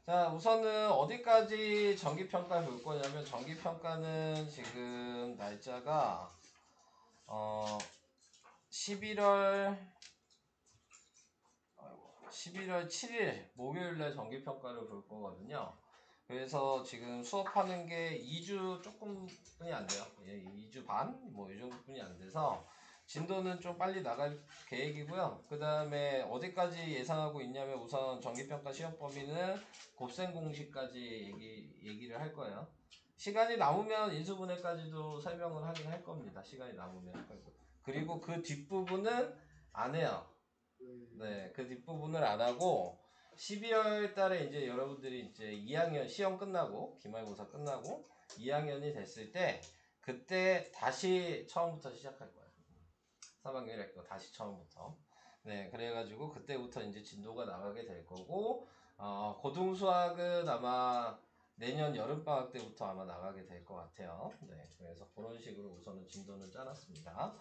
자, 우선은 어디까지 정기평가를 볼 거냐면, 정기평가는 지금 날짜가, 11월 7일 목요일날 정기평가를 볼 거거든요. 그래서 지금 수업하는 게 2주 조금뿐이 안 돼요. 2주 반? 뭐 이 정도뿐이 안 돼서 진도는 좀 빨리 나갈 계획이고요. 그 다음에 어디까지 예상하고 있냐면 우선 정기평가 시험 범위는 곱셈 공식까지 얘기를 할 거예요. 시간이 남으면 인수분해까지도 설명을 하긴 할 겁니다. 시간이 남으면. 그리고 그 뒷부분은 안 해요. 네, 그 뒷부분을 안 하고 12월 달에 이제 여러분들이 이제 2학년 시험 끝나고 기말고사 끝나고 2학년이 됐을 때 그때 다시 처음부터 시작할 거예요. 3학년 1학기 다시 처음부터. 네, 그래가지고 그때부터 이제 진도가 나가게 될 거고 고등수학은 아마 내년 여름방학 때부터 아마 나가게 될 것 같아요. 네, 그래서 그런 식으로 우선은 진도는 짜놨습니다.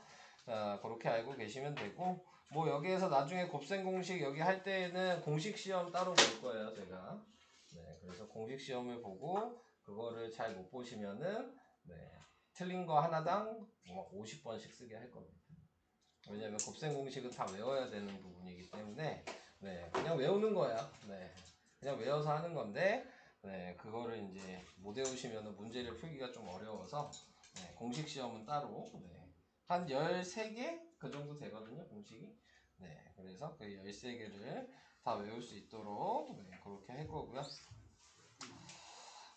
자, 그렇게 알고 계시면 되고, 뭐 여기에서 나중에 곱셈 공식 여기 할 때에는 공식 시험 따로 볼 거예요, 제가. 네, 그래서 공식 시험을 보고 그거를 잘 못 보시면은 네, 틀린 거 하나당 50번씩 쓰게 할 겁니다. 왜냐면 곱셈 공식은 다 외워야 되는 부분이기 때문에 네, 그냥 외우는 거야. 네, 그냥 외워서 하는 건데 네, 그거를 이제 못 외우시면 문제를 풀기가 좀 어려워서 네, 공식 시험은 따로 네, 한 13개? 그 정도 되거든요, 공식이. 네, 그래서 그 13개를 다 외울 수 있도록 네, 그렇게 할 거고요.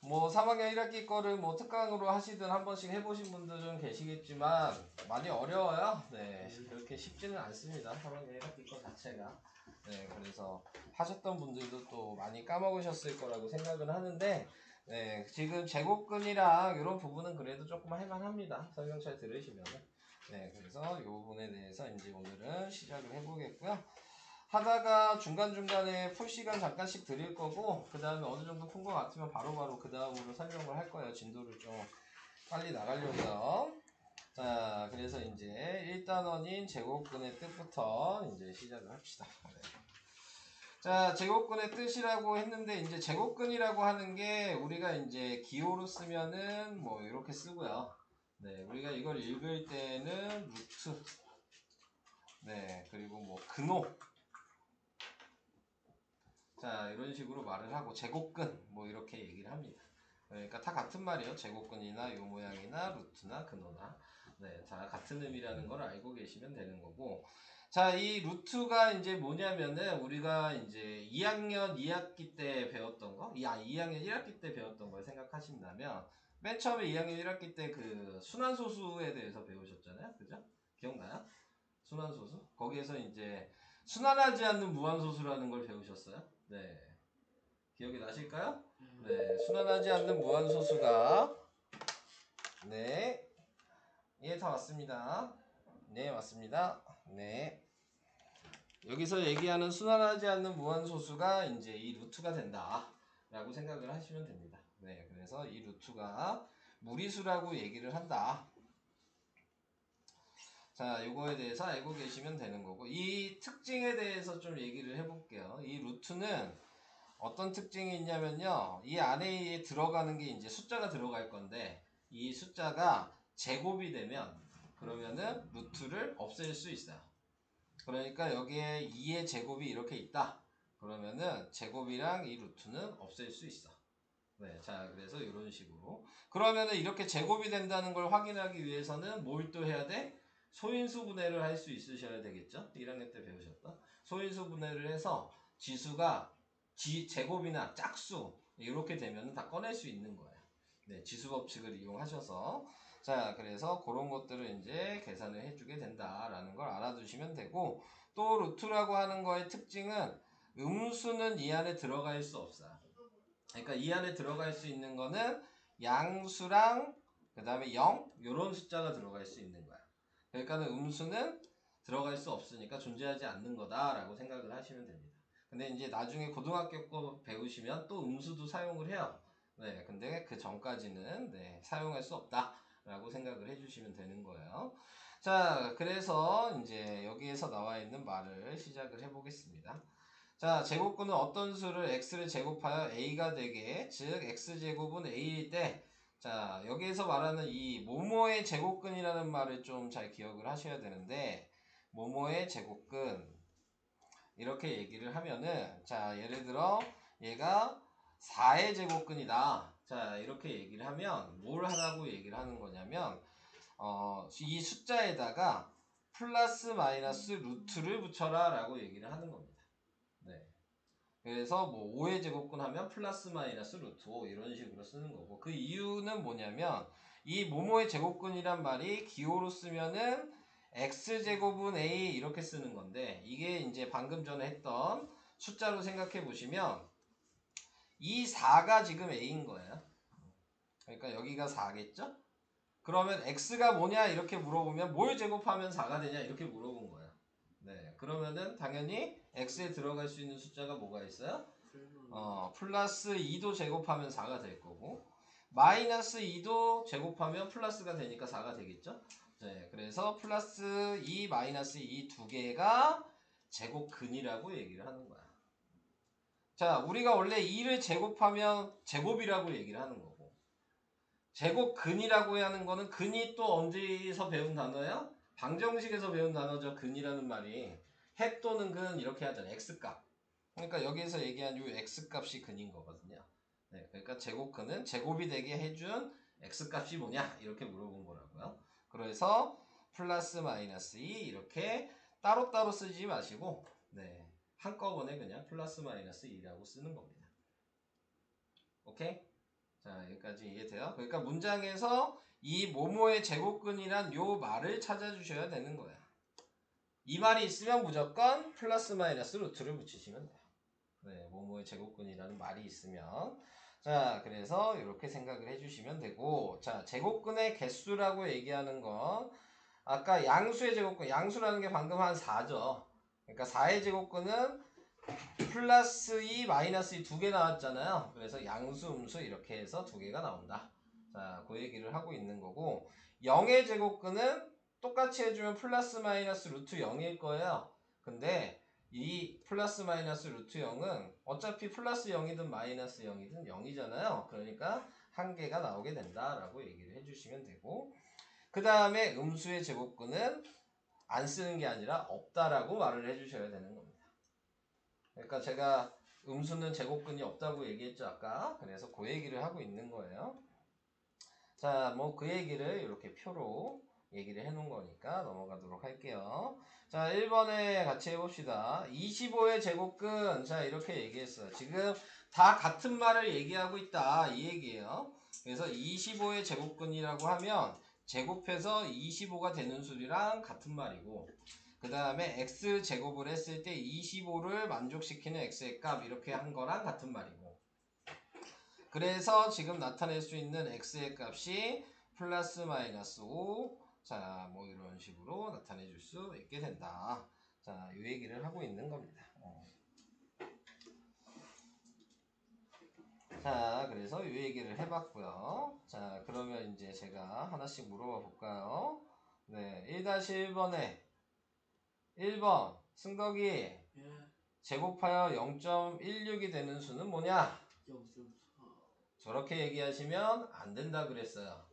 뭐 3학년 1학기 거를 뭐 특강으로 하시든 한 번씩 해보신 분들은 계시겠지만 많이 어려워요. 네, 그렇게 쉽지는 않습니다. 3학년 1학기 거 자체가. 네, 그래서 하셨던 분들도 또 많이 까먹으셨을 거라고 생각은 하는데 네, 지금 제곱근이랑 이런 부분은 그래도 조금 할만합니다. 설명 잘 들으시면은. 네, 그래서 이 부분에 대해서 이제 오늘은 시작을 해보겠고요. 하다가 중간중간에 풀 시간 잠깐씩 드릴 거고 그 다음에 어느 정도 푼 것 같으면 바로바로 그 다음으로 설명을 할 거예요. 진도를 좀 빨리 나가려고요. 자, 그래서 이제 1단원인 제곱근의 뜻부터 이제 시작을 합시다. 네. 자, 제곱근의 뜻이라고 했는데 이제 제곱근이라고 하는 게 우리가 이제 기호로 쓰면은 뭐 이렇게 쓰고요. 네, 우리가 이걸 읽을 때는 루트, 네, 그리고 뭐 근호, 자, 이런 식으로 말을 하고 제곱근 뭐 이렇게 얘기를 합니다. 그러니까 다 같은 말이에요. 제곱근이나 요 모양이나 루트나 근호나 네, 다 같은 의미라는 걸 알고 계시면 되는 거고. 자, 이 루트가 이제 뭐냐면은 우리가 이제 2학년 2학기 때 배웠던 거, 2학년 1학기 때 배웠던 걸 생각하신다면 맨 처음에 2학년 1학기 때 그 순환소수에 대해서 배우셨잖아요. 그죠? 기억나요? 순환소수? 거기에서 이제 순환하지 않는 무한소수라는 걸 배우셨어요? 네. 기억이 나실까요? 네. 순환하지 않는 무한소수가 네. 예, 다 왔습니다. 네, 맞습니다. 네. 여기서 얘기하는 순환하지 않는 무한소수가 이제 이 루트가 된다. 라고 생각을 하시면 됩니다. 네. 그래서 이 루트가 무리수라고 얘기를 한다. 자, 요거에 대해서 알고 계시면 되는 거고, 이 특징에 대해서 좀 얘기를 해볼게요. 이 루트는 어떤 특징이 있냐면요, 이 안에 들어가는 게 이제 숫자가 들어갈 건데, 이 숫자가 제곱이 되면, 그러면은 루트를 없앨 수 있어요. 그러니까 여기에 2의 제곱이 이렇게 있다. 그러면은 제곱이랑 이 루트는 없앨 수 있어. 네, 자, 그래서 이런 식으로. 그러면은 이렇게 제곱이 된다는 걸 확인하기 위해서는 뭘 또 해야 돼? 소인수 분해를 할 수 있으셔야 되겠죠? 1학년 때 배우셨던. 소인수 분해를 해서 지수가 제곱이나 짝수, 이렇게 되면 다 꺼낼 수 있는 거예요. 네, 지수 법칙을 이용하셔서. 자, 그래서 그런 것들을 이제 계산을 해주게 된다라는 걸 알아두시면 되고, 또 루트라고 하는 거의 특징은 음수는 이 안에 들어갈 수 없어요. 그러니까 이 안에 들어갈 수 있는 거는 양수랑 그 다음에 0 요런 숫자가 들어갈 수 있는 거야. 그러니까 음수는 들어갈 수 없으니까 존재하지 않는 거다라고 생각을 하시면 됩니다. 근데 이제 나중에 고등학교 거 배우시면 또 음수도 사용을 해요. 네, 근데 그 전까지는 네, 사용할 수 없다라고 생각을 해주시면 되는 거예요. 자, 그래서 이제 여기에서 나와 있는 말을 시작을 해보겠습니다. 자, 제곱근은 어떤 수를 x를 제곱하여 a가 되게, 즉 x제곱은 a일 때, 자, 여기에서 말하는 이 모모의 제곱근이라는 말을 좀 잘 기억을 하셔야 되는데, 모모의 제곱근 이렇게 얘기를 하면은, 자, 예를 들어 얘가 4의 제곱근이다. 자, 이렇게 얘기를 하면 뭘 하라고 얘기를 하는 거냐면, 이 숫자에다가 플러스 마이너스 루트를 붙여라 라고 얘기를 하는 겁니다. 네. 그래서 뭐 5의 제곱근 하면 플러스 마이너스 루트 5 이런 식으로 쓰는 거고, 그 이유는 뭐냐면 이 모모의 제곱근이란 말이 기호로 쓰면은 x제곱은 a 이렇게 쓰는 건데, 이게 이제 방금 전에 했던 숫자로 생각해 보시면 이 4가 지금 a인 거예요. 그러니까 여기가 4겠죠? 그러면 x가 뭐냐 이렇게 물어보면 뭘 제곱하면 4가 되냐 이렇게 물어본 거예요. 네, 그러면은 당연히 x에 들어갈 수 있는 숫자가 뭐가 있어요? 플러스 2도 제곱하면 4가 될 거고, 마이너스 2도 제곱하면 플러스가 되니까 4가 되겠죠? 네, 그래서 플러스 2, 마이너스 2 두 개가 제곱근이라고 얘기를 하는 거야. 자, 우리가 원래 2를 제곱하면 제곱이라고 얘기를 하는 거고, 제곱근이라고 하는 거는 근이 또 언제서 배운 단어야? 방정식에서 배운 단어죠. 근이라는 말이 해 또는 근 이렇게 하잖아요. x값. 그러니까 여기에서 얘기한 이 x값이 근인 거거든요. 네, 그러니까 제곱근은 제곱이 되게 해준 x값이 뭐냐 이렇게 물어본 거라고요. 그래서 플러스 마이너스 2 이렇게 따로따로 쓰지 마시고, 네, 한꺼번에 그냥 플러스 마이너스 2라고 쓰는 겁니다. 오케이? 자, 여기까지 이해돼요? 그러니까 문장에서 이 모모의 제곱근이란 요 말을 찾아주셔야 되는 거야. 이 말이 있으면 무조건 플러스 마이너스 루트를 붙이시면 돼요. 네, 모모의 제곱근이라는 말이 있으면. 자, 그래서 이렇게 생각을 해주시면 되고, 자, 제곱근의 개수라고 얘기하는 건 아까 양수의 제곱근, 양수라는 게 방금 한 4죠. 그러니까 4의 제곱근은 플러스 2, 마이너스 2 두 개 나왔잖아요. 그래서 양수, 음수 이렇게 해서 두 개가 나온다. 자, 그 얘기를 하고 있는 거고, 0의 제곱근은 똑같이 해주면 플러스 마이너스 루트 0일 거예요. 근데 이 플러스 마이너스 루트 0은 어차피 플러스 0이든 마이너스 0이든 0이잖아요. 그러니까 한 개가 나오게 된다라고 얘기를 해주시면 되고, 그 다음에 음수의 제곱근은 안 쓰는 게 아니라 없다라고 말을 해주셔야 되는 겁니다. 그러니까 제가 음수는 제곱근이 없다고 얘기했죠 아까. 그래서 그 얘기를 하고 있는 거예요. 자, 뭐 그 얘기를 이렇게 표로 얘기를 해놓은 거니까 넘어가도록 할게요. 자, 1번에 같이 해봅시다. 25의 제곱근. 자, 이렇게 얘기했어요. 지금 다 같은 말을 얘기하고 있다 이 얘기예요. 그래서 25의 제곱근이라고 하면 제곱해서 25가 되는 수리랑 같은 말이고, 그 다음에 x제곱을 했을 때 25를 만족시키는 x의 값 이렇게 한 거랑 같은 말이고, 그래서 지금 나타낼 수 있는 x의 값이 플러스 마이너스 5, 자, 뭐 이런 식으로 나타내 줄 수 있게 된다. 자, 이 얘기를 하고 있는 겁니다. 자, 그래서 이 얘기를 해봤고요. 자, 그러면 이제 제가 하나씩 물어봐 볼까요? 네, 1-1번에 1번 승덕이 예, 제곱하여 0.16이 되는 수는 뭐냐? 0.4 저렇게 얘기하시면 안 된다 그랬어요.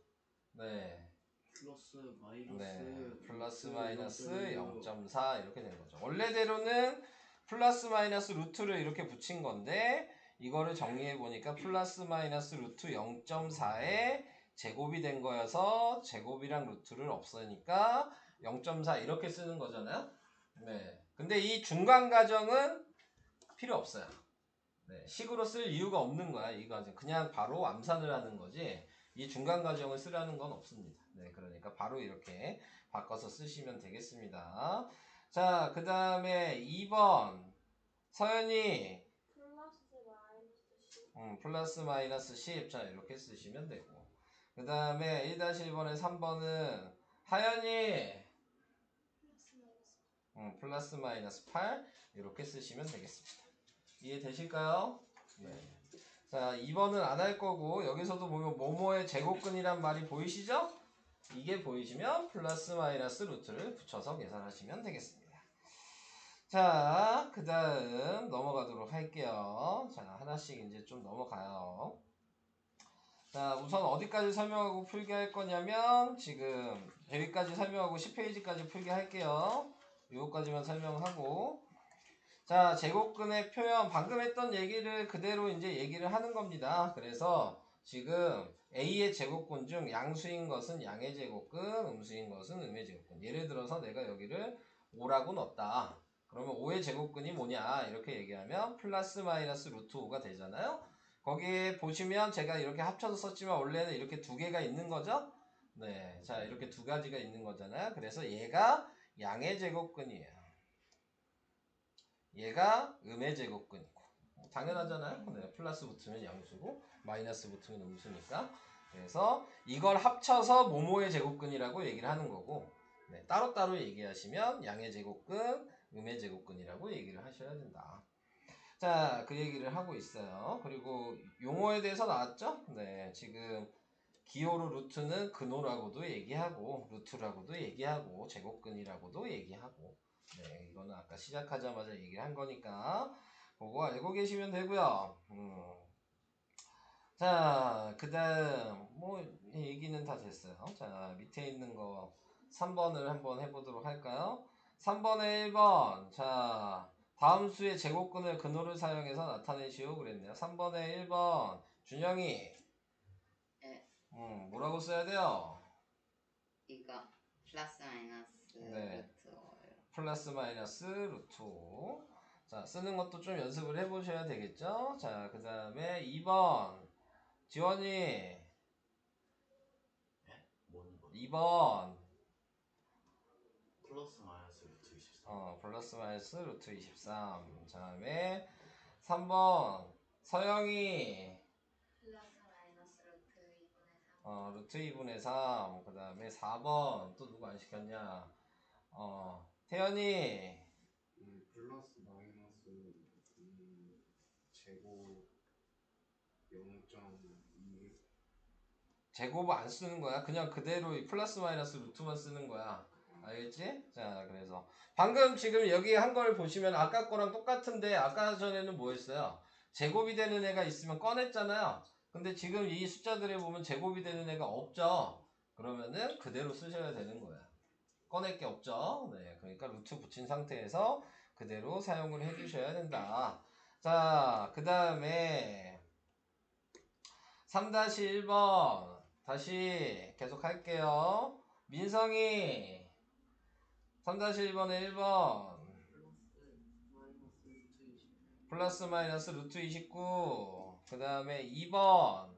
네. 플러스 마이너스 네. 플러스 루트 마이너스 0.16. 0.4 이렇게 된 거죠. 원래대로는 플러스 마이너스 루트를 이렇게 붙인 건데, 이거를 정리해 보니까 플러스 마이너스 루트 0.4의 제곱이 된 거여서 제곱이랑 루트를 없으니까 0.4 이렇게 쓰는 거잖아요. 네. 근데 이 중간 가정은 필요 없어요. 네, 식으로 쓸 이유가 없는 거야. 이 과정 그냥 바로 암산을 하는 거지 이 중간 과정을 쓰라는 건 없습니다. 네, 그러니까 바로 이렇게 바꿔서 쓰시면 되겠습니다. 자, 그 다음에 2번 서연이 플러스 마이너스 10. 자, 이렇게 쓰시면 되고, 그 다음에 1-1번에 3번은 하연이 플러스 마이너스 8 이렇게 쓰시면 되겠습니다. 이해되실까요? 네. 자, 2번은 안 할 거고, 여기서도 보면 모모의 제곱근이란 말이 보이시죠? 이게 보이시면 플러스 마이너스 루트를 붙여서 계산하시면 되겠습니다. 자, 그 다음 넘어가도록 할게요. 자, 하나씩 이제 좀 넘어가요. 자, 우선 어디까지 설명하고 풀게 할 거냐면, 지금 여기까지 설명하고 10페이지까지 풀게 할게요. 요거까지만 설명하고. 자, 제곱근의 표현, 방금 했던 얘기를 그대로 이제 얘기를 하는 겁니다. 그래서 지금 A의 제곱근 중 양수인 것은 양의 제곱근, 음수인 것은 음의 제곱근. 예를 들어서 내가 여기를 5라고 넣었다. 그러면 5의 제곱근이 뭐냐? 이렇게 얘기하면 플러스 마이너스 루트 5가 되잖아요. 거기에 보시면 제가 이렇게 합쳐서 썼지만 원래는 이렇게 두 개가 있는 거죠? 네. 자, 이렇게 두 가지가 있는 거잖아요. 그래서 얘가 양의 제곱근이에요. 얘가 음의 제곱근이고. 당연하잖아요. 네, 플러스 붙으면 양수고 마이너스 붙으면 음수니까. 그래서 이걸 합쳐서 모모의 제곱근이라고 얘기를 하는 거고, 네, 따로따로 얘기하시면 양의 제곱근, 음의 제곱근이라고 얘기를 하셔야 된다. 자, 그 얘기를 하고 있어요. 그리고 용어에 대해서 나왔죠? 네, 지금 기호로 루트는 근호라고도 얘기하고 루트라고도 얘기하고 제곱근이라고도 얘기하고, 네, 이거는 아까 시작하자마자 얘기를 한 거니까 그거 알고 계시면 되고요. 자, 그 다음 뭐 얘기는 다 됐어요. 자, 밑에 있는 거 3번을 한번 해보도록 할까요? 3번에 1번. 자, 다음 수의 제곱근을 근호를 사용해서 나타내시오 그랬네요. 3번에 1번. 준영이 네, 뭐라고 써야 돼요? 이거 플러스 마이너스 네. 루트 5예요. 플러스 마이너스 루트 5. 자, 쓰는 것도 좀 연습을 해보셔야 되겠죠? 자, 그 다음에 2번. 지원이. 뭐는 거? 2번. 플러스 마이너스 루트 24. 플러스 마이너스 루트 23. 그 다음에 3번. 서영이. 플러스 마이너스 루트 2분의 3. 루트 2분의 3. 그 다음에 4번. 또 누구 안 시켰냐? 태연이. 플러스 마이너스 제곱 0.2. 제곱 안 쓰는 거야. 그냥 그대로 이 플러스 마이너스 루트만 쓰는 거야. 알겠지? 자, 그래서 방금 지금 여기 한 걸 보시면 아까 거랑 똑같은데 아까 전에는 뭐 했어요? 제곱이 되는 애가 있으면 꺼냈잖아요. 근데 지금 이 숫자들에 보면 제곱이 되는 애가 없죠. 그러면은 그대로 쓰셔야 되는 거야. 꺼낼 게 없죠. 네, 그러니까 루트 붙인 상태에서 그대로 사용을 해주셔야 된다. 자, 그 다음에 3-1번 다시 계속 할게요. 민성이 3-1번에 1번 플러스 마이너스 루트 20. 플러스 마이너스 루트 29. 그 다음에 2번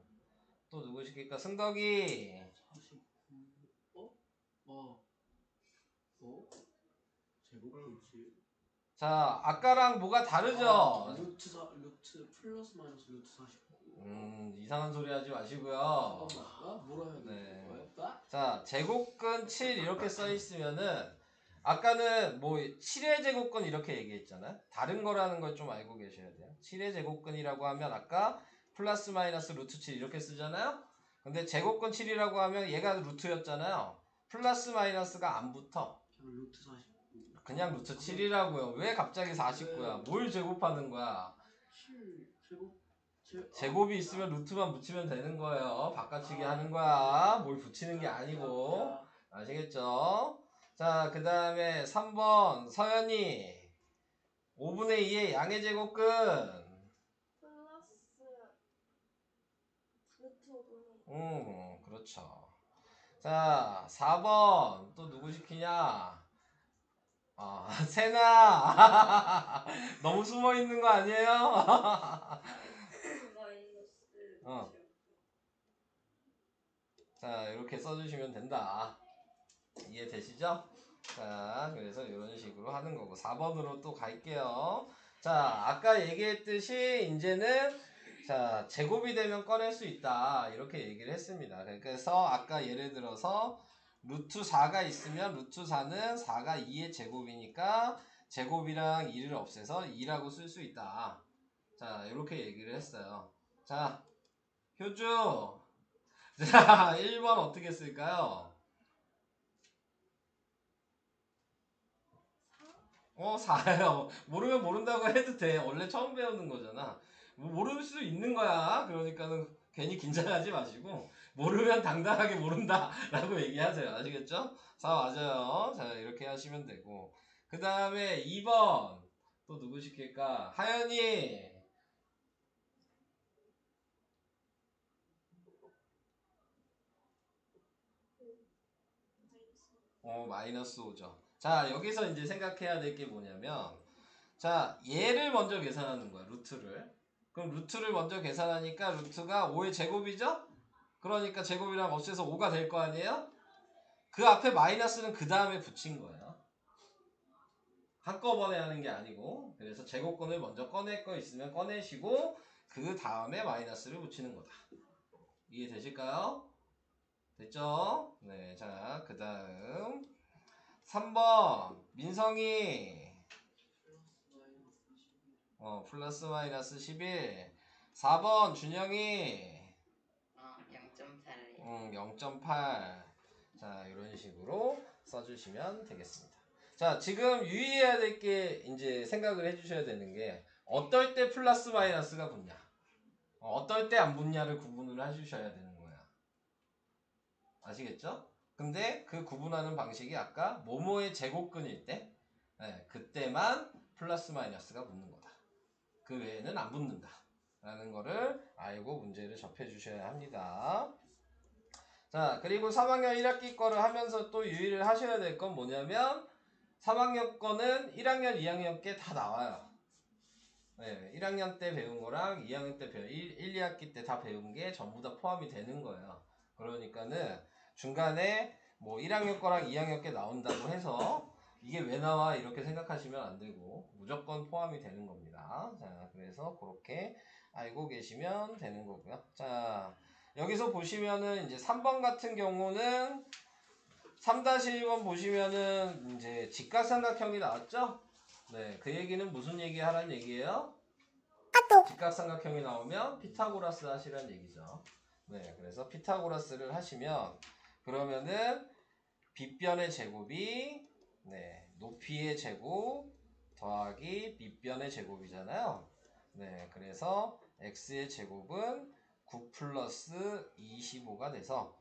또 누구시킬까? 승덕이 49. 제곱이지. 자, 아까랑 뭐가 다르죠? 루트 플러스 마이너스 루트 49. 이상한 소리 하지 마시고요. 잠깐만. 뭐라 해야 돼? 네. 뭐였다? 자, 제곱근 7 이렇게 써 있으면은 아까는 뭐 7의 제곱근 이렇게 얘기했잖아요. 다른 거라는 걸 좀 알고 계셔야 돼요. 7의 제곱근이라고 하면 아까 플러스 마이너스 루트 7 이렇게 쓰잖아요. 근데 제곱근 7이라고 하면 얘가 루트였잖아요. 플러스 마이너스가 안 붙어. 그냥 루트 49. 그냥 루트 7이라고요. 왜 갑자기 49야? 뭘 제곱하는 거야? 7 제곱. 제곱이 있으면 루트만 붙이면 되는 거예요. 바꿔치기 하는 거야. 뭘 붙이는 게 아니고. 아시겠죠? 자, 그 다음에 3번 서연이 5분의 2의 양의 제곱근. 플러스 루트 5분의 그렇죠. 자, 4번 또 누구 시키냐? 세나. 너무 숨어 있는 거 아니에요? 마이너스 어. 자, 이렇게 써주시면 된다. 이해되시죠? 자, 그래서 이런 식으로 하는 거고 4번으로 또 갈게요. 자, 아까 얘기했듯이 이제는 자, 제곱이 되면 꺼낼 수 있다 이렇게 얘기를 했습니다. 그래서 아까 예를 들어서 루트 4가 있으면 루트 4는 4가 2의 제곱이니까 제곱이랑 2를 없애서 2라고 쓸 수 있다. 자, 이렇게 얘기를 했어요. 자, 효주. 자, 1번 어떻게 쓸까요? 4예요. 모르면 모른다고 해도 돼. 원래 처음 배우는 거잖아. 뭐 모를 수 있는 거야. 그러니까는 괜히 긴장하지 마시고 모르면 당당하게 모른다라고 얘기하세요. 아시겠죠? 4 맞아요. 자, 이렇게 하시면 되고. 그 다음에 2번 또 누구 시킬까? 하연이. 마이너스 5죠. 자, 여기서 이제 생각해야 될 게 뭐냐면, 자, 얘를 먼저 계산하는 거야, 루트를. 그럼 루트를 먼저 계산하니까 루트가 5의 제곱이죠? 그러니까 제곱이랑 없애서 5가 될 거 아니에요? 그 앞에 마이너스는 그 다음에 붙인 거예요. 한꺼번에 하는 게 아니고, 그래서 제곱권을 먼저 꺼낼 거 있으면 꺼내시고, 그 다음에 마이너스를 붙이는 거다. 이해되실까요? 됐죠? 네, 자, 그 다음 3번 민성이 플러스 마이너스 11. 4번 준영이 0.8이요. 0.8. 자, 이런 식으로 써주시면 되겠습니다. 자, 지금 유의해야 될 게 이제 생각을 해주셔야 되는 게 어떨 때 플러스 마이너스가 붙냐, 어떨 때 안 붙냐를 구분을 해주셔야 되는 거야. 아시겠죠? 근데 그 구분하는 방식이 아까 뭐뭐의 제곱근일 때, 그때만 플러스 마이너스가 붙는 거다. 그 외에는 안 붙는다 라는 거를 알고 문제를 접해 주셔야 합니다. 자, 그리고 3학년 1학기 거를 하면서 또 유의를 하셔야 될 건 뭐냐면 3학년 거는 1학년 2학년 게 다 나와요. 1학년 때 배운 거랑 2학년 때 배운 1, 2학기 때 다 배운 게 전부 다 포함이 되는 거예요. 그러니까는 중간에 뭐 1학년 거랑 2학년 게 나온다고 해서 이게 왜 나와 이렇게 생각하시면 안 되고 무조건 포함이 되는 겁니다. 자, 그래서 그렇게 알고 계시면 되는 거고요. 자, 여기서 보시면은 이제 3번 같은 경우는 3-1번 보시면은 이제 직각삼각형이 나왔죠? 네, 그 얘기는 무슨 얘기 하란 얘기예요? 직각삼각형이 나오면 피타고라스 하시란 얘기죠. 네, 그래서 피타고라스를 하시면 그러면은 빗변의 제곱이 높이의 제곱 더하기 밑변의 제곱이잖아요. 네, 그래서 x의 제곱은 9 플러스 25가 돼서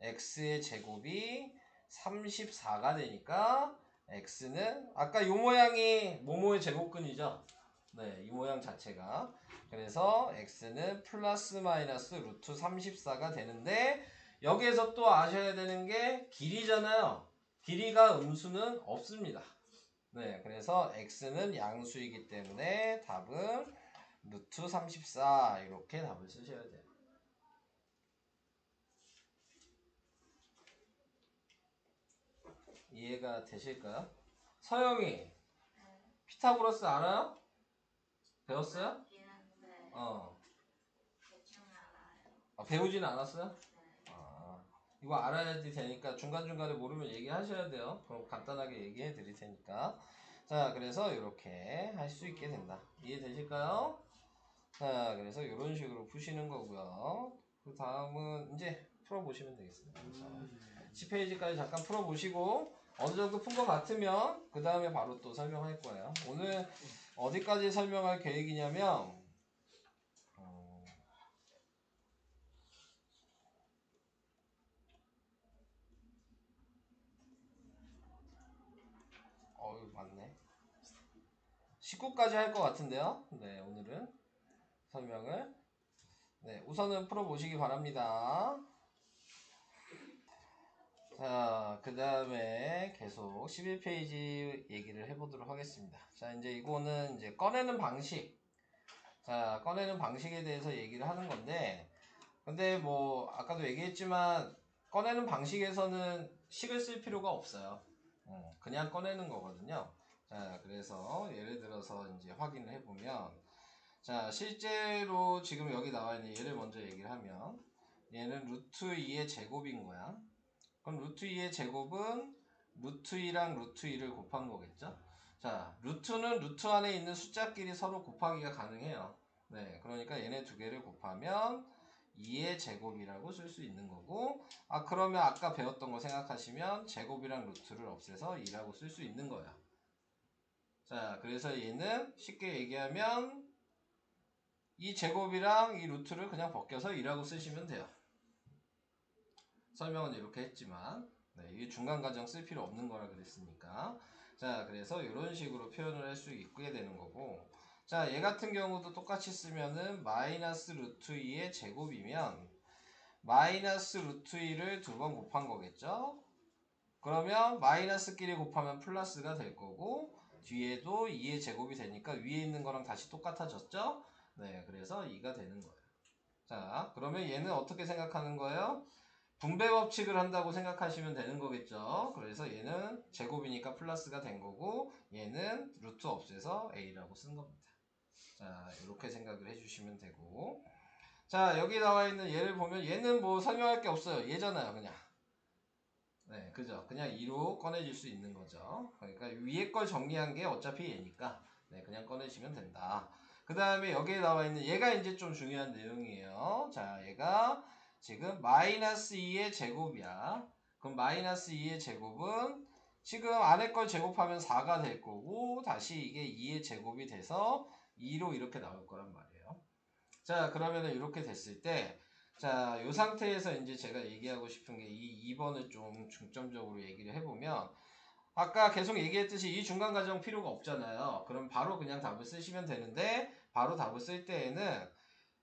x의 제곱이 34가 되니까 x는 아까 요 모양이 뭐뭐의 제곱근이죠. 네, 이 모양 자체가. 그래서 x는 플러스 마이너스 루트 34가 되는데 여기에서 또 아셔야 되는 게 길이잖아요. 길이가 음수는 없습니다. 네, 그래서 x는 양수이기 때문에 답은 루트 34 이렇게 답을 쓰셔야 돼요. 이해가 되실까요? 서영이 피타고라스 알아요? 배웠어요? 있는데 대충 알아요. 배우진 않았어요? 이거 알아야 되니까 중간중간에 모르면 얘기하셔야 돼요. 그럼 간단하게 얘기해 드릴 테니까. 자, 그래서 이렇게 할 수 있게 된다. 이해되실까요? 자, 그래서 이런 식으로 푸시는 거고요. 그 다음은 이제 풀어보시면 되겠습니다. 10페이지까지 잠깐 풀어보시고 어느 정도 푼 것 같으면 그 다음에 바로 또 설명할 거예요. 오늘 어디까지 설명할 계획이냐면 맞네. 19까지 할 것 같은데요. 네, 오늘은 설명을. 네, 우선은 풀어보시기 바랍니다. 자, 그 다음에 계속 11페이지 얘기를 해보도록 하겠습니다. 자, 이제 이거는 이제 꺼내는 방식. 자, 꺼내는 방식에 대해서 얘기를 하는 건데, 근데 뭐, 아까도 얘기했지만, 꺼내는 방식에서는 식을 쓸 필요가 없어요. 그냥 꺼내는 거거든요. 자, 그래서 예를 들어서 이제 확인을 해보면, 자, 실제로 지금 여기 나와 있는 얘를 먼저 얘기를 하면, 얘는 루트 2의 제곱인 거야. 그럼 루트 2의 제곱은 루트 2랑 루트 2를 곱한 거겠죠? 자, 루트는 루트 안에 있는 숫자끼리 서로 곱하기가 가능해요. 네, 그러니까 얘네 두 개를 곱하면 2의 제곱이라고 쓸 수 있는 거고, 그러면 아까 배웠던 거 생각하시면 제곱이랑 루트를 없애서 2라고 쓸 수 있는 거예요. 자, 그래서 얘는 쉽게 얘기하면 이 제곱이랑 이 루트를 그냥 벗겨서 2라고 쓰시면 돼요. 설명은 이렇게 했지만 네, 이게 중간 과정 쓸 필요 없는 거라 그랬으니까. 자, 그래서 이런 식으로 표현을 할 수 있게 되는 거고, 자, 얘 같은 경우도 똑같이 쓰면은 마이너스 루트 2의 제곱이면 마이너스 루트 2를 두 번 곱한 거겠죠? 그러면 마이너스끼리 곱하면 플러스가 될 거고, 뒤에도 2의 제곱이 되니까 위에 있는 거랑 다시 똑같아졌죠? 네, 그래서 2가 되는 거예요. 자, 그러면 얘는 어떻게 생각하는 거예요? 분배 법칙을 한다고 생각하시면 되는 거겠죠. 그래서 얘는 제곱이니까 플러스가 된 거고, 얘는 루트 없애서 a라고 쓴 겁니다. 자, 이렇게 생각을 해주시면 되고, 자, 여기 나와 있는 얘를 보면 얘는 뭐 설명할 게 없어요. 얘잖아요, 그냥. 네, 그죠? 그냥 2로 꺼내질 수 있는 거죠. 그러니까 위에 걸 정리한 게 어차피 얘니까 네, 그냥 꺼내시면 된다. 그 다음에 여기에 나와 있는 얘가 이제 좀 중요한 내용이에요. 자, 얘가 지금 마이너스 2의 제곱이야. 그럼 마이너스 2의 제곱은 지금 안에 걸 제곱하면 4가 될 거고, 다시 이게 2의 제곱이 돼서 2로 이렇게 나올 거란 말이에요. 자, 그러면은 이렇게 됐을 때, 자, 이 상태에서 이제 제가 얘기하고 싶은 게 이 2번을 좀 중점적으로 얘기를 해보면, 아까 계속 얘기했듯이 이 중간 과정 필요가 없잖아요. 그럼 바로 그냥 답을 쓰시면 되는데, 바로 답을 쓸 때에는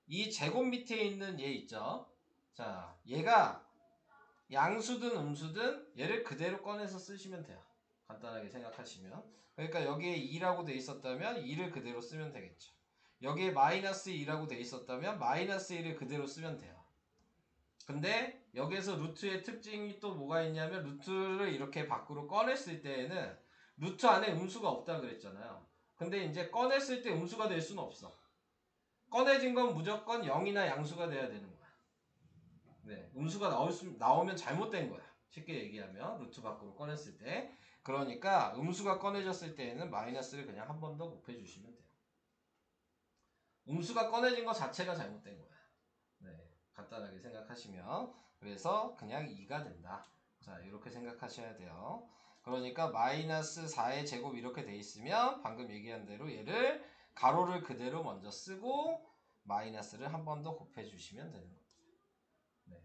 이 제곱 밑에 있는 얘 있죠? 자, 얘가 양수든 음수든 얘를 그대로 꺼내서 쓰시면 돼요. 간단하게 생각하시면. 그러니까 여기에 2라고 돼 있었다면 2를 그대로 쓰면 되겠죠. 여기에 마이너스 2라고 돼 있었다면 마이너스 1을 그대로 쓰면 돼요. 근데 여기에서 루트의 특징이 또 뭐가 있냐면, 루트를 이렇게 밖으로 꺼냈을 때에는 루트 안에 음수가 없다 그랬잖아요. 근데 이제 꺼냈을 때 음수가 될 수는 없어. 꺼내진 건 무조건 0이나 양수가 돼야 되는 거야. 네, 음수가 나오면 잘못된 거야. 쉽게 얘기하면 루트 밖으로 꺼냈을 때. 그러니까 음수가 꺼내졌을 때에는 마이너스를 그냥 한 번 더 곱해주시면 돼요. 음수가 꺼내진 것 자체가 잘못된 거야. 네, 간단하게 생각하시면. 그래서 그냥 2가 된다. 자, 이렇게 생각하셔야 돼요. 그러니까 마이너스 4의 제곱 이렇게 돼 있으면 방금 얘기한 대로 얘를 가로를 그대로 먼저 쓰고 마이너스를 한 번 더 곱해주시면 되는 겁니다. 네,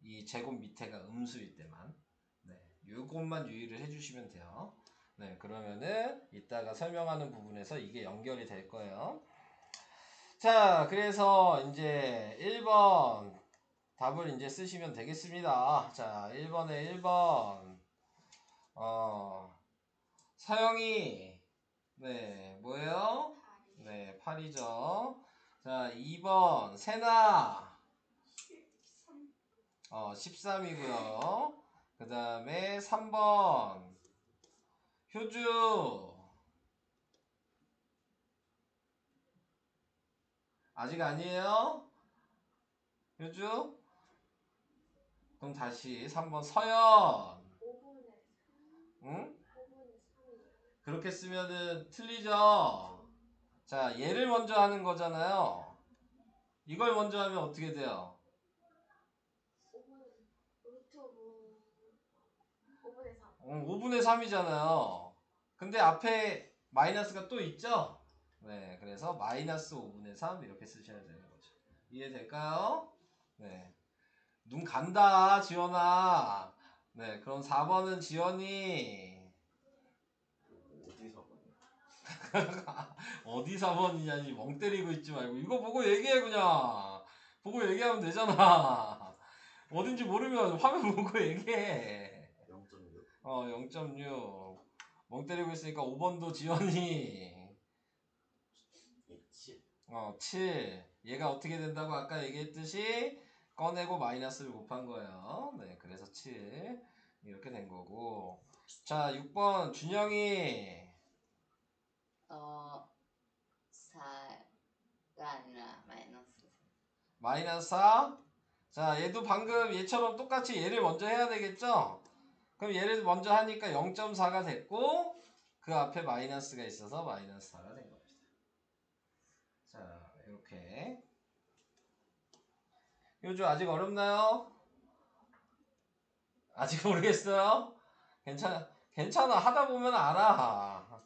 이 제곱 밑에가 음수일 때만. 네, 요것만 유의를 해주시면 돼요. 네, 그러면은 이따가 설명하는 부분에서 이게 연결이 될 거예요. 자, 그래서 이제 1번 답을 이제 쓰시면 되겠습니다. 자, 1번에 1번 서영이 네, 뭐예요? 네, 8이죠. 자, 2번 세나 13이고요. 그 다음에 3번 효주 아직 아니에요? 효주? 그럼 다시 3번 서연. 5분에 응? 5분에 3이에요. 그렇게 쓰면은 틀리죠? 자, 얘를 먼저 하는 거잖아요. 이걸 먼저 하면 어떻게 돼요? 5분 루트 5분에 3. 5분의 3이잖아요. 근데 앞에 마이너스가 또 있죠? 네, 그래서 마이너스 5분의 3 이렇게 쓰셔야 되는 거죠. 이해될까요? 네. 눈 간다, 지원아. 네, 그럼 4번은 지원이. 어디서 봐요? 어디 4번이냐니 멍 때리고 있지 말고 이거 보고 얘기해. 그냥 보고 얘기하면 되잖아. 어딘지 모르면 화면 보고 얘기해. 0.6? 0.6 멍 때리고 있으니까 5번도 지원이 7. 7. 얘가 어떻게 된다고 아까 얘기했듯이 꺼내고 마이너스를 곱한 거예요. 네, 그래서 7 이렇게 된 거고. 자, 6번 준영이 4가 아니라 마이너스. 마이너스 4. 자, 얘도 방금 얘처럼 똑같이 얘를 먼저 해야 되겠죠? 그럼 얘를 먼저 하니까 0.4가 됐고 그 앞에 마이너스가 있어서 마이너스 4가 된 겁니다. 자, 이렇게. 요즘 아직 어렵나요? 아직 모르겠어요? 괜찮아. 하다 보면 알아.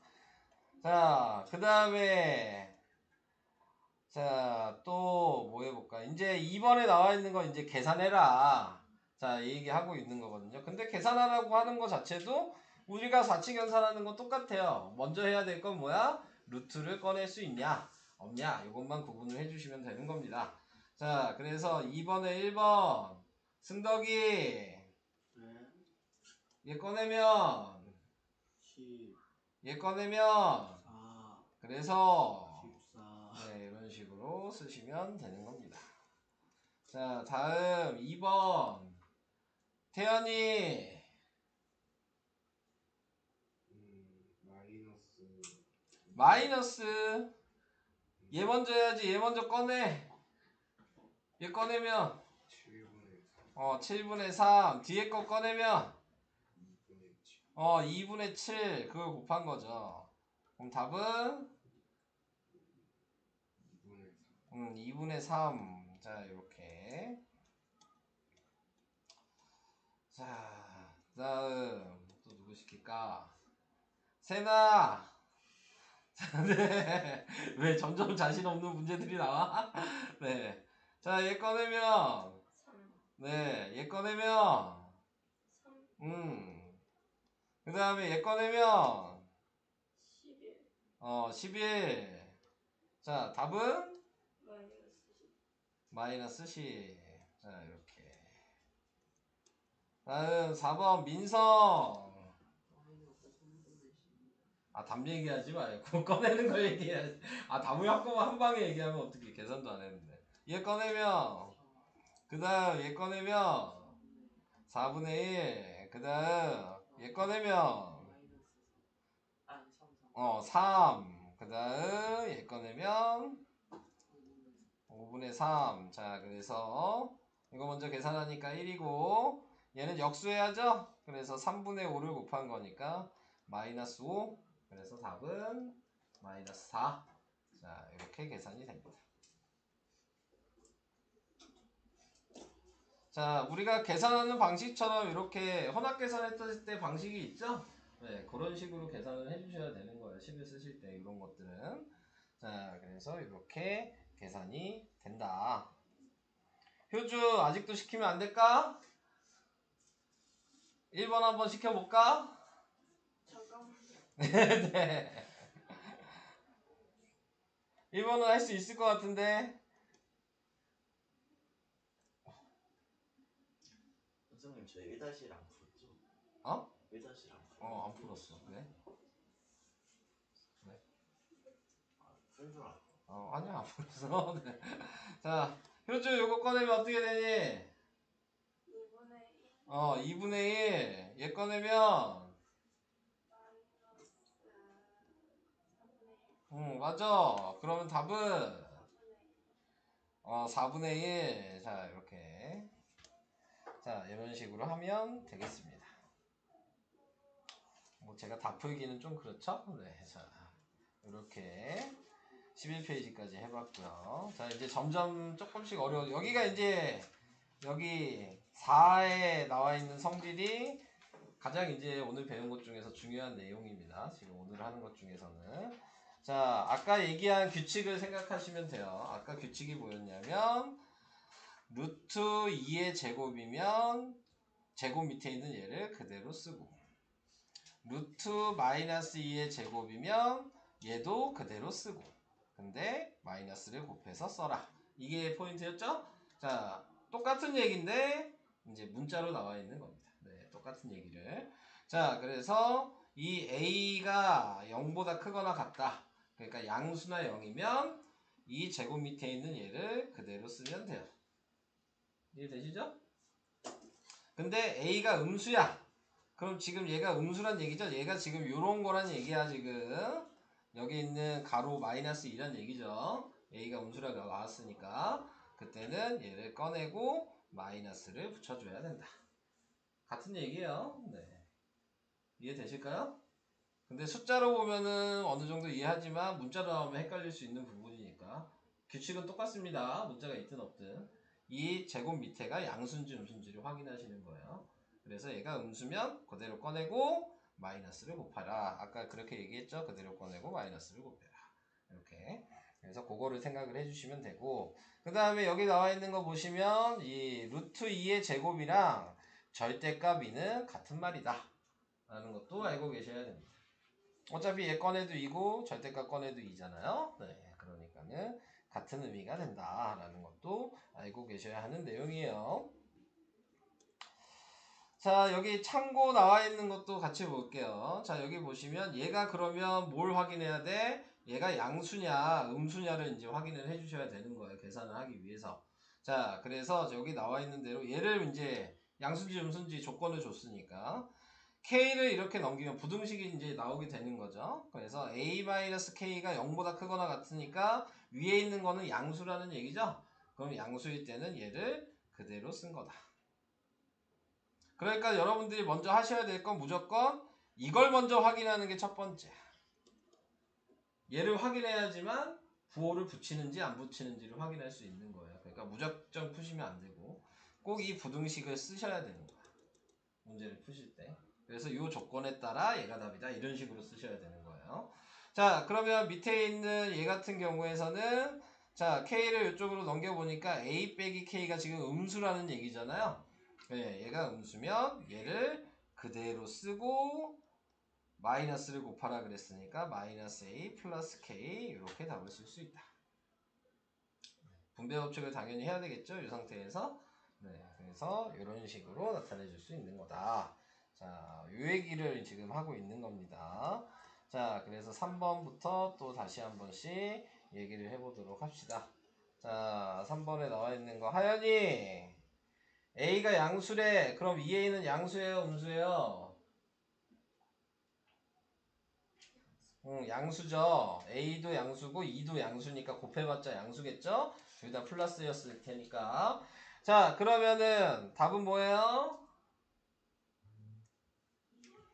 자, 그 다음에 자, 또 뭐 해볼까? 이제 2번에 나와 있는 거 이제 계산해라. 자, 이 얘기 하고 있는 거거든요. 근데 계산하라고 하는 거 자체도 우리가 4치 계산하는 거 똑같아요. 먼저 해야 될 건 뭐야? 루트를 꺼낼 수 있냐? 없냐? 이것만 구분을 해주시면 되는 겁니다. 자, 그래서 2번에 1번 승덕이 네. 얘 꺼내면 10, 얘 꺼내면 4, 그래서 14. 네, 이런 식으로 쓰시면 되는 겁니다. 자, 다음 2번 태연이 마이너스 얘 먼저 해야지. 얘 먼저 꺼내. 얘 꺼내면 7분의 3 뒤에 거 꺼내면 2분의 7 그걸 곱한 거죠. 그럼 답은 2분의 3. 자, 이렇게. 자, 다음 또 누구 시킬까? 세나. 네. 왜 점점 자신 없는 문제들이 나와? 네. 자, 얘 꺼내면 3, 네, 얘 꺼내면 3, 그 다음에 얘 꺼내면 11, 11. 자, 답은 마이너스 10. -10. 자, 이렇게. 다음 4번 민성. 답 얘기하지 말고 꺼내는 거 얘기해야지. 답을 한꺼번에 한 방에 얘기하면 어떻게 계산도 안 했는데. 얘 꺼내면 그 다음 얘 꺼내면 4분의 1. 그 다음 얘 꺼내면 3. 그 다음 얘 꺼내면 5분의 3. 자, 그래서 이거 먼저 계산하니까 1이고 얘는 역수해야죠. 그래서 3분의 5를 곱한 거니까 마이너스 5. 그래서 답은 마이너스 4. 자, 이렇게 계산이 됩니다. 자, 우리가 계산하는 방식처럼 이렇게 혼합 계산했을 때 방식이 있죠? 네, 그런 식으로 계산을 해주셔야 되는 거예요. 10을 쓰실 때 이런 것들은. 자, 그래서 이렇게 계산이 된다. 효주 아직도 시키면 안 될까? 1번 한번 시켜볼까? 잠깐만요. 네. 1번은 할 수 있을 것 같은데. 선생님 저희 1-1 안 풀었죠? 어? 1-1 안 풀었죠? 안 풀었어. 왜? 풀 줄 알고. 아니야, 안 풀었어. 네. 자, 효주 요거 꺼내면 어떻게 되니? 2분의 1, 2분의 1. 얘 꺼내면 마이너스 3분의 1, 맞아. 그러면 답은 4분의 1. 4분의 1. 자, 이렇게. 자, 이런 식으로 하면 되겠습니다. 뭐 제가 다 풀기는 좀 그렇죠? 네. 자, 이렇게 11페이지까지 해봤고요. 자, 이제 점점 조금씩 어려워. 여기가 이제 여기 4에 나와 있는 성질이 가장 이제 오늘 배운 것 중에서 중요한 내용입니다. 지금 오늘 하는 것 중에서는. 자, 아까 얘기한 규칙을 생각하시면 돼요. 아까 규칙이 뭐였냐면 루트 2의 제곱이면 제곱 밑에 있는 얘를 그대로 쓰고 루트 마이너스 2의 제곱이면 얘도 그대로 쓰고 근데 마이너스를 곱해서 써라. 이게 포인트였죠? 자, 똑같은 얘기인데 이제 문자로 나와 있는 겁니다. 네, 똑같은 얘기를. 자, 그래서 이 a가 0보다 크거나 같다. 그러니까 양수나 0이면 이 제곱 밑에 있는 얘를 그대로 쓰면 돼요. 이해되시죠? 근데 a가 음수야. 그럼 지금 얘가 음수란 얘기죠? 얘가 지금 요런 거란 얘기야, 지금. 여기 있는 가로 마이너스 2란 얘기죠. a가 음수라고 나왔으니까. 그때는 얘를 꺼내고 마이너스를 붙여줘야 된다. 같은 얘기예요. 네. 이해되실까요? 근데 숫자로 보면은 어느 정도 이해하지만 문자로 나오면 헷갈릴 수 있는 부분이니까. 규칙은 똑같습니다. 문자가 있든 없든. 이 제곱 밑에가 양수인지 음수인지를 확인하시는 거예요. 그래서 얘가 음수면 그대로 꺼내고 마이너스를 곱하라. 아까 그렇게 얘기했죠? 그대로 꺼내고 마이너스를 곱해라. 이렇게. 그래서 그거를 생각을 해주시면 되고, 그 다음에 여기 나와 있는 거 보시면 이 루트 2의 제곱이랑 절대값 2는 같은 말이다 라는 것도 알고 계셔야 됩니다. 어차피 얘 꺼내도 2고 절대값 꺼내도 2잖아요. 네, 그러니까는 같은 의미가 된다 라는 것도 알고 계셔야 하는 내용이에요. 자, 여기 참고 나와 있는 것도 같이 볼게요. 자, 여기 보시면 얘가 그러면 뭘 확인해야 돼? 얘가 양수냐 음수냐를 이제 확인을 해주셔야 되는 거예요. 계산을 하기 위해서. 자, 그래서 여기 나와 있는 대로 얘를 이제 양수인지 음수인지 조건을 줬으니까 K를 이렇게 넘기면 부등식이 이제 나오게 되는 거죠. 그래서 A-K가 0보다 크거나 같으니까 위에 있는 거는 양수라는 얘기죠. 그럼 양수일 때는 얘를 그대로 쓴 거다. 그러니까 여러분들이 먼저 하셔야 될 건 무조건 이걸 먼저 확인하는 게 첫 번째. 얘를 확인해야지만 부호를 붙이는지 안 붙이는지를 확인할 수 있는 거예요. 그러니까 무작정 푸시면 안 되고 꼭 이 부등식을 쓰셔야 되는 거야. 문제를 푸실 때. 그래서 이 조건에 따라 얘가 답이다. 이런 식으로 쓰셔야 되는 거예요. 자, 그러면 밑에 있는 얘 같은 경우에서는 자, K를 이쪽으로 넘겨보니까 A 빼기 K가 지금 음수라는 얘기잖아요. 네, 얘가 음수면 얘를 그대로 쓰고 마이너스를 곱하라 그랬으니까 마이너스 A 플러스 K 이렇게 답을 쓸 수 있다. 분배 법칙을 당연히 해야 되겠죠. 이 상태에서. 네, 그래서 이런 식으로 나타내 줄 수 있는 거다. 자, 요 얘기를 지금 하고 있는 겁니다. 자, 그래서 3번부터 또 다시 한 번씩 얘기를 해보도록 합시다. 자, 3번에 나와 있는 거 하연이 A가 양수래. 그럼 2A는 양수예요 음수예요? 양수죠. A도 양수고 2도 양수니까 곱해봤자 양수겠죠? 둘 다 플러스였을 테니까. 자, 그러면은 답은 뭐예요?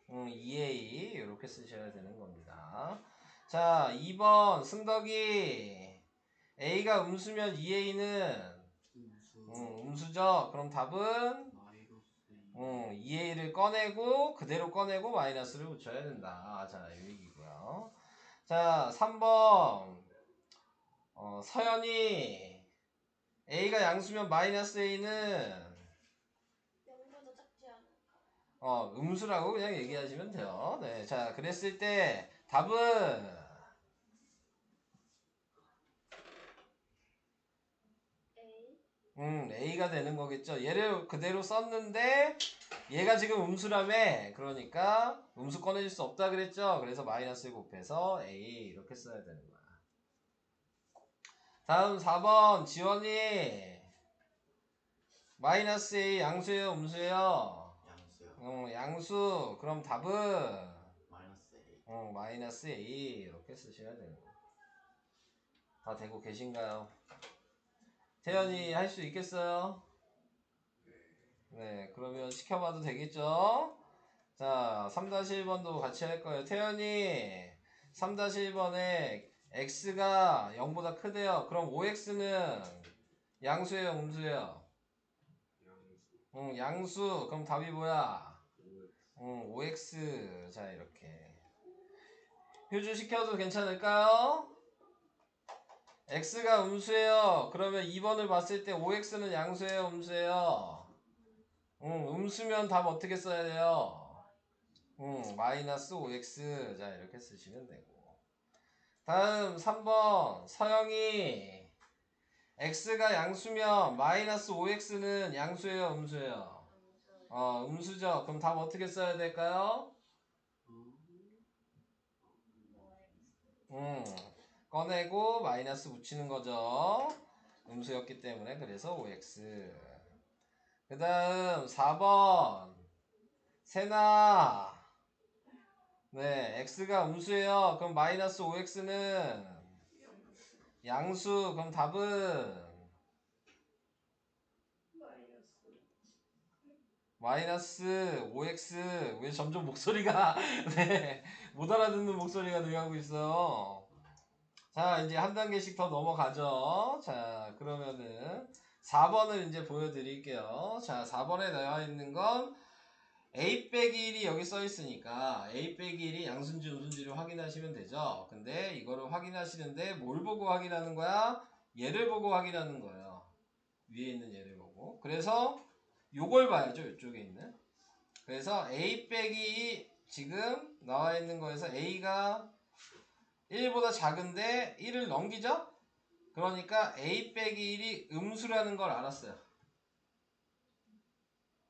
2A 이렇게 쓰셔야 되는 겁니다. 자, 2번 승덕이 A가 음수면 2A는 음수죠. 그럼 답은 마이너스 2A를 꺼내고 그대로 꺼내고 마이너스를 붙여야 된다. 자, 이 얘기고요. 자, 3번 서연이 A가 양수면 마이너스 A는 0보다 작지 않을까? 음수라고 그냥 얘기하시면 돼요. 네, 자, 그랬을 때 답은 A A가 되는 거겠죠. 얘를 그대로 썼는데 얘가 지금 음수라며. 그러니까 음수 꺼내줄 수 없다 그랬죠. 그래서 마이너스 곱해서 A 이렇게 써야 되는 거야. 다음 4번 지원이 마이너스 A 양수예요 음수예요? 양수요. 양수. 그럼 답은 마이너스 A. 마이너스 A 이렇게 쓰셔야 되는 거야. 다 되고 계신가요? 태연이 할 수 있겠어요? 네, 그러면 시켜봐도 되겠죠? 자, 3-1번도 같이 할 거예요. 태연이 3-1번에 x가 0보다 크대요. 그럼 5x는 양수예요, 음수예요? 양수. 그럼 답이 뭐야? 5x. 자, 이렇게. 표준 시켜도 괜찮을까요? x가 음수예요. 그러면 2번을 봤을 때 5x는 양수예요, 음수예요? 음수면 답 어떻게 써야 돼요? 마이너스 5x. 자, 이렇게 쓰시면 되고. 다음 3번 서영이 x가 양수면 마이너스 5x는 양수예요, 음수예요? 음수죠. 그럼 답 어떻게 써야 될까요? 꺼내고 마이너스 붙이는 거죠. 음수였기 때문에. 그래서 5x. 그 다음 4번 세나 네, x가 음수예요. 그럼 마이너스 5x는 양수. 그럼 답은 마이너스 5x. 왜 점점 목소리가 네, 못 알아듣는 목소리가 돼가고 있어요. 자, 이제 한 단계씩 더 넘어가죠. 자, 그러면은 4번을 이제 보여드릴게요. 자, 4번에 나와 있는 건 a 빼기 1이 여기 써 있으니까 a 빼기 1이 양수인지 음수인지를 확인하시면 되죠. 근데 이거를 확인하시는데 뭘 보고 확인하는 거야? 얘를 보고 확인하는 거예요. 위에 있는 얘를 보고. 그래서 요걸 봐야죠. 이쪽에 있는. 그래서 a 빼기 2 지금 나와 있는 거에서 a가 1보다 작은데 1을 넘기죠? 그러니까 a 빼기 1이 음수라는 걸 알았어요.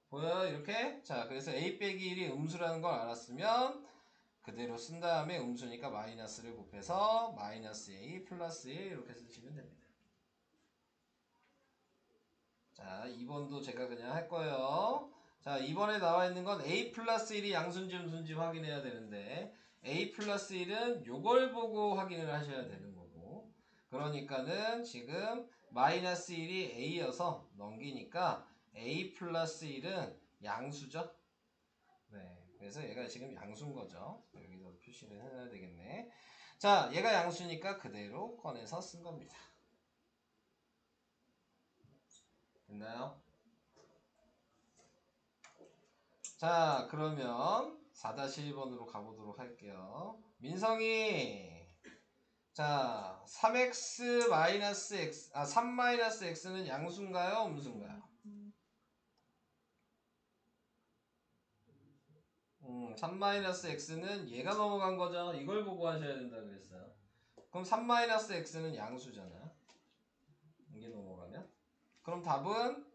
보여요? 이렇게? 자, 그래서 a 빼기 1이 음수라는 걸 알았으면 그대로 쓴 다음에 음수니까 마이너스를 곱해서 마이너스 a 플러스 1 이렇게 쓰시면 됩니다. 자, 2번도 제가 그냥 할 거예요. 자, 2번에 나와 있는 건 a 플러스 1이 양수인지 음수인지 확인해야 되는데 a 플러스 1은 요걸 보고 확인을 하셔야 되는 거고, 그러니까는 지금 마이너스 1이 a여서 넘기니까 a 플러스 1은 양수죠. 네, 그래서 얘가 지금 양수인 거죠. 여기서 표시를 해놔야 되겠네. 자, 얘가 양수니까 그대로 꺼내서 쓴 겁니다. 됐나요? 자, 그러면 4-1번으로 가보도록 할게요. 민성이, 자, 3-x는 양수인가요? 음수인가요? 3-x는 얘가 넘어간 거죠. 이걸 보고 하셔야 된다 그랬어요. 그럼 3-x는 양수잖아요. 이게 넘어가면. 그럼 답은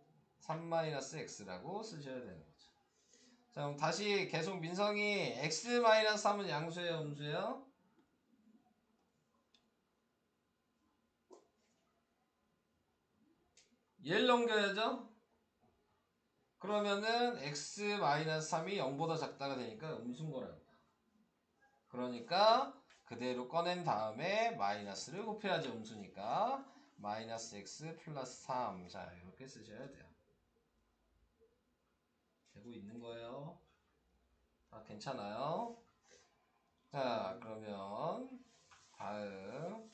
3-x라고 쓰셔야 되는 거죠. 자, 그럼 다시 계속 민성이 x-3은 양수예요, 음수예요? 얘를 넘겨야죠? 그러면은 x-3이 0보다 작다가 되니까 음수인 거라고. 그러니까 그대로 꺼낸 다음에 마이너스를 곱해야지 음수니까 마이너스 x 플러스 3. 자, 이렇게 쓰셔야 돼요. 되고 있는 거예요. 아, 괜찮아요? 자, 그러면 다음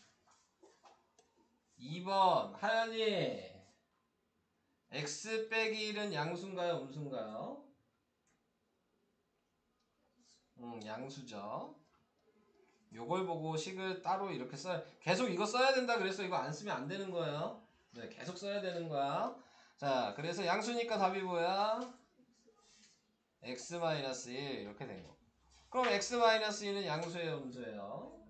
2번 하연이, x 빼기 1은 양수인가요? 음수인가요? 양수죠. 요걸 보고 식을 따로 이렇게 써야, 계속 이거 써야 된다 그래서 이거 안 쓰면 안 되는 거예요. 네, 계속 써야 되는 거야. 자, 그래서 양수니까 답이 뭐야? x-1 이렇게 된 거. 그럼 x-1은 양수예요, 음수예요?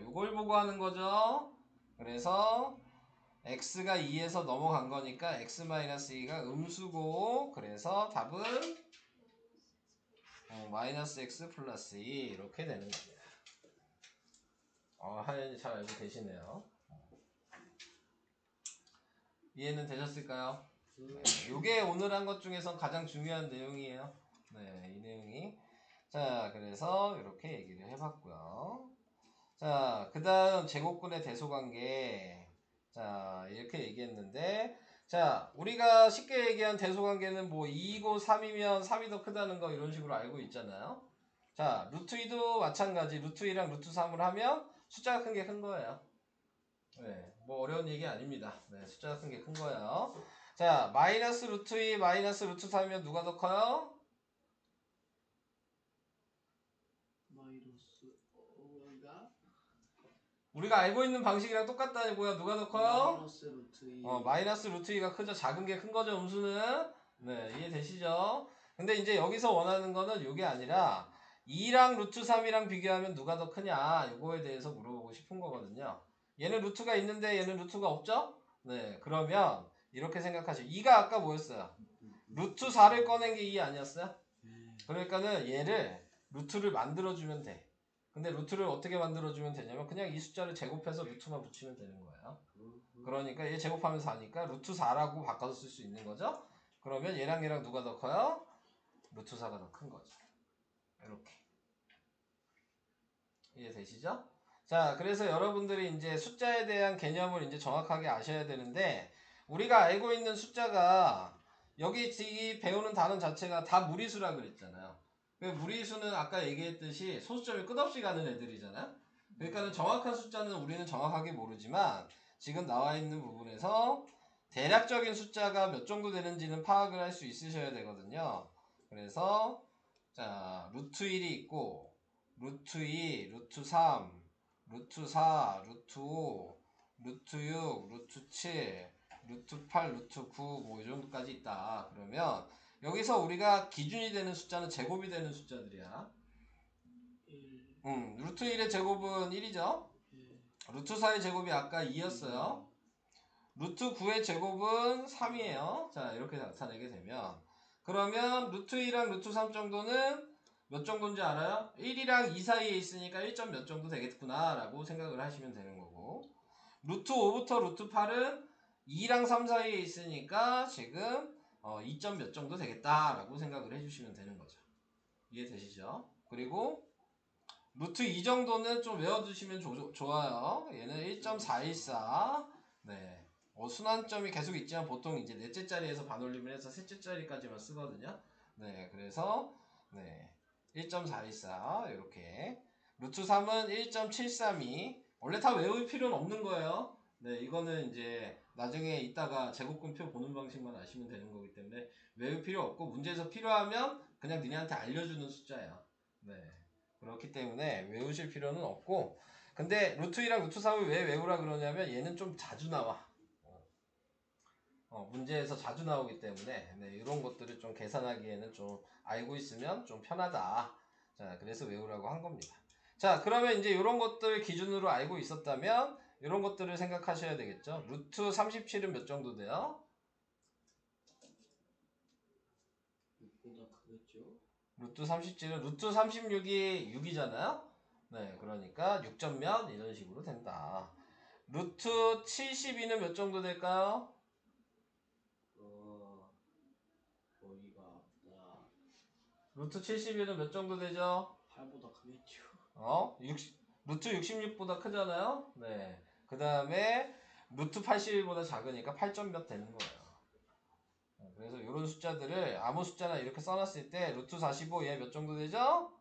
요걸 보고 하는 거죠. 그래서 x가 2에서 넘어간 거니까 x-2가 음수고, 그래서 답은 마이너스 x 플러스 2 이렇게 되는 겁니다. 하연이 잘 알고 계시네요. 이해는 되셨을까요? 네, 요게 오늘 한 것 중에서 가장 중요한 내용이에요. 네, 이 내용이. 자, 그래서 이렇게 얘기를 해봤고요. 자, 그 다음 제곱근의 대소관계. 자, 이렇게 얘기했는데, 자, 우리가 쉽게 얘기한 대소관계는 뭐 2이고 3이면 3이 더 크다는 거 이런 식으로 알고 있잖아요. 자, 루트 2도 마찬가지. 루트 2랑 루트 3을 하면 숫자가 큰 게 큰 거예요. 네, 뭐 어려운 얘기 아닙니다. 네, 숫자가 큰 게 큰 거예요. 자, 마이너스 루트 2, 마이너스 루트 3이면 누가 더 커요? 우리가 알고 있는 방식이랑 똑같다니 뭐야? 누가 더 커요? 마이너스 루트 2. 마이너스 루트 2가 크죠? 작은 게 큰 거죠, 음수는? 네, 이해되시죠? 근데 이제 여기서 원하는 거는 이게 아니라 2랑 루트 3이랑 비교하면 누가 더 크냐? 이거에 대해서 물어보고 싶은 거거든요. 얘는 루트가 있는데 얘는 루트가 없죠? 네, 그러면 이렇게 생각하시죠. 2가 아까 뭐였어요? 루트 4를 꺼낸 게 2 아니었어요? 그러니까는 얘를 루트를 만들어주면 돼. 근데 루트를 어떻게 만들어주면 되냐면 그냥 이 숫자를 제곱해서 루트만 붙이면 되는 거예요. 그러니까 얘 제곱하면 4니까 루트 4라고 바꿔서 쓸 수 있는 거죠. 그러면 얘랑 얘랑 누가 더 커요? 루트 4가 더 큰 거죠. 이렇게. 이해되시죠? 자, 그래서 여러분들이 이제 숫자에 대한 개념을 이제 정확하게 아셔야 되는데, 우리가 알고 있는 숫자가 여기 배우는 단원 자체가 다 무리수라 그랬잖아요. 무리수는 아까 얘기했듯이 소수점이 끝없이 가는 애들이잖아요. 그러니까 정확한 숫자는 우리는 정확하게 모르지만 지금 나와 있는 부분에서 대략적인 숫자가 몇 정도 되는지는 파악을 할 수 있으셔야 되거든요. 그래서 자 루트 1이 있고 루트 2, 루트 3, 루트 4, 루트 5, 루트 6, 루트 7, 루트 8, 루트 9 뭐 이 정도까지 있다. 그러면 여기서 우리가 기준이 되는 숫자는 제곱이 되는 숫자들이야. 1, 루트 1의 제곱은 1이죠. 1, 루트 4의 제곱이 아까 2였어요. 루트 9의 제곱은 3이에요. 자, 이렇게 나타내게 되면 그러면 루트 2랑 루트 3 정도는 몇 정도인지 알아요? 1이랑 2 사이에 있으니까 1점 몇 정도 되겠구나 라고 생각을 하시면 되는 거고 루트 5부터 루트 8은 2랑 3 사이에 있으니까 지금 2점 몇 정도 되겠다 라고 생각을 해주시면 되는 거죠. 이해되시죠? 그리고 루트 2 정도는 좀 외워두시면 좋아요. 얘는 1.414 네. 순환점이 계속 있지만 보통 이제 넷째 자리에서 반올림을 해서 셋째 자리까지만 쓰거든요. 네, 그래서 네, 1.414 이렇게 루트 3은 1.732 원래 다 외울 필요는 없는 거예요. 네, 이거는 이제 나중에 이따가 제곱근표 보는 방식만 아시면 되는 거기 때문에 외울 필요 없고 문제에서 필요하면 그냥 니네한테 알려주는 숫자예요. 네, 그렇기 때문에 외우실 필요는 없고 근데 루트 2랑 루트 3을 왜 외우라 그러냐면 얘는 좀 자주 나와. 문제에서 자주 나오기 때문에 네, 이런 것들을 좀 계산하기에는 좀 알고 있으면 좀 편하다. 자, 그래서 외우라고 한 겁니다. 자, 그러면 이제 이런 것들 기준으로 알고 있었다면 이런 것들을 생각하셔야 되겠죠. 루트 37은 몇 정도 돼요? 6보다 크겠죠? 루트 37은 루트 36이 6이잖아요. 네, 그러니까 6점 몇 이런 식으로 된다. 루트 72는 몇 정도 될까요? 머리가 아프다. 루트 72는 몇 정도 되죠? 8보다 크겠죠? 루트 66보다 크잖아요? 네. 그 다음에 루트 81보다 작으니까 8점 몇 되는 거예요. 그래서 이런 숫자들을 아무 숫자나 이렇게 써놨을 때 루트 45 얘 몇 정도 되죠?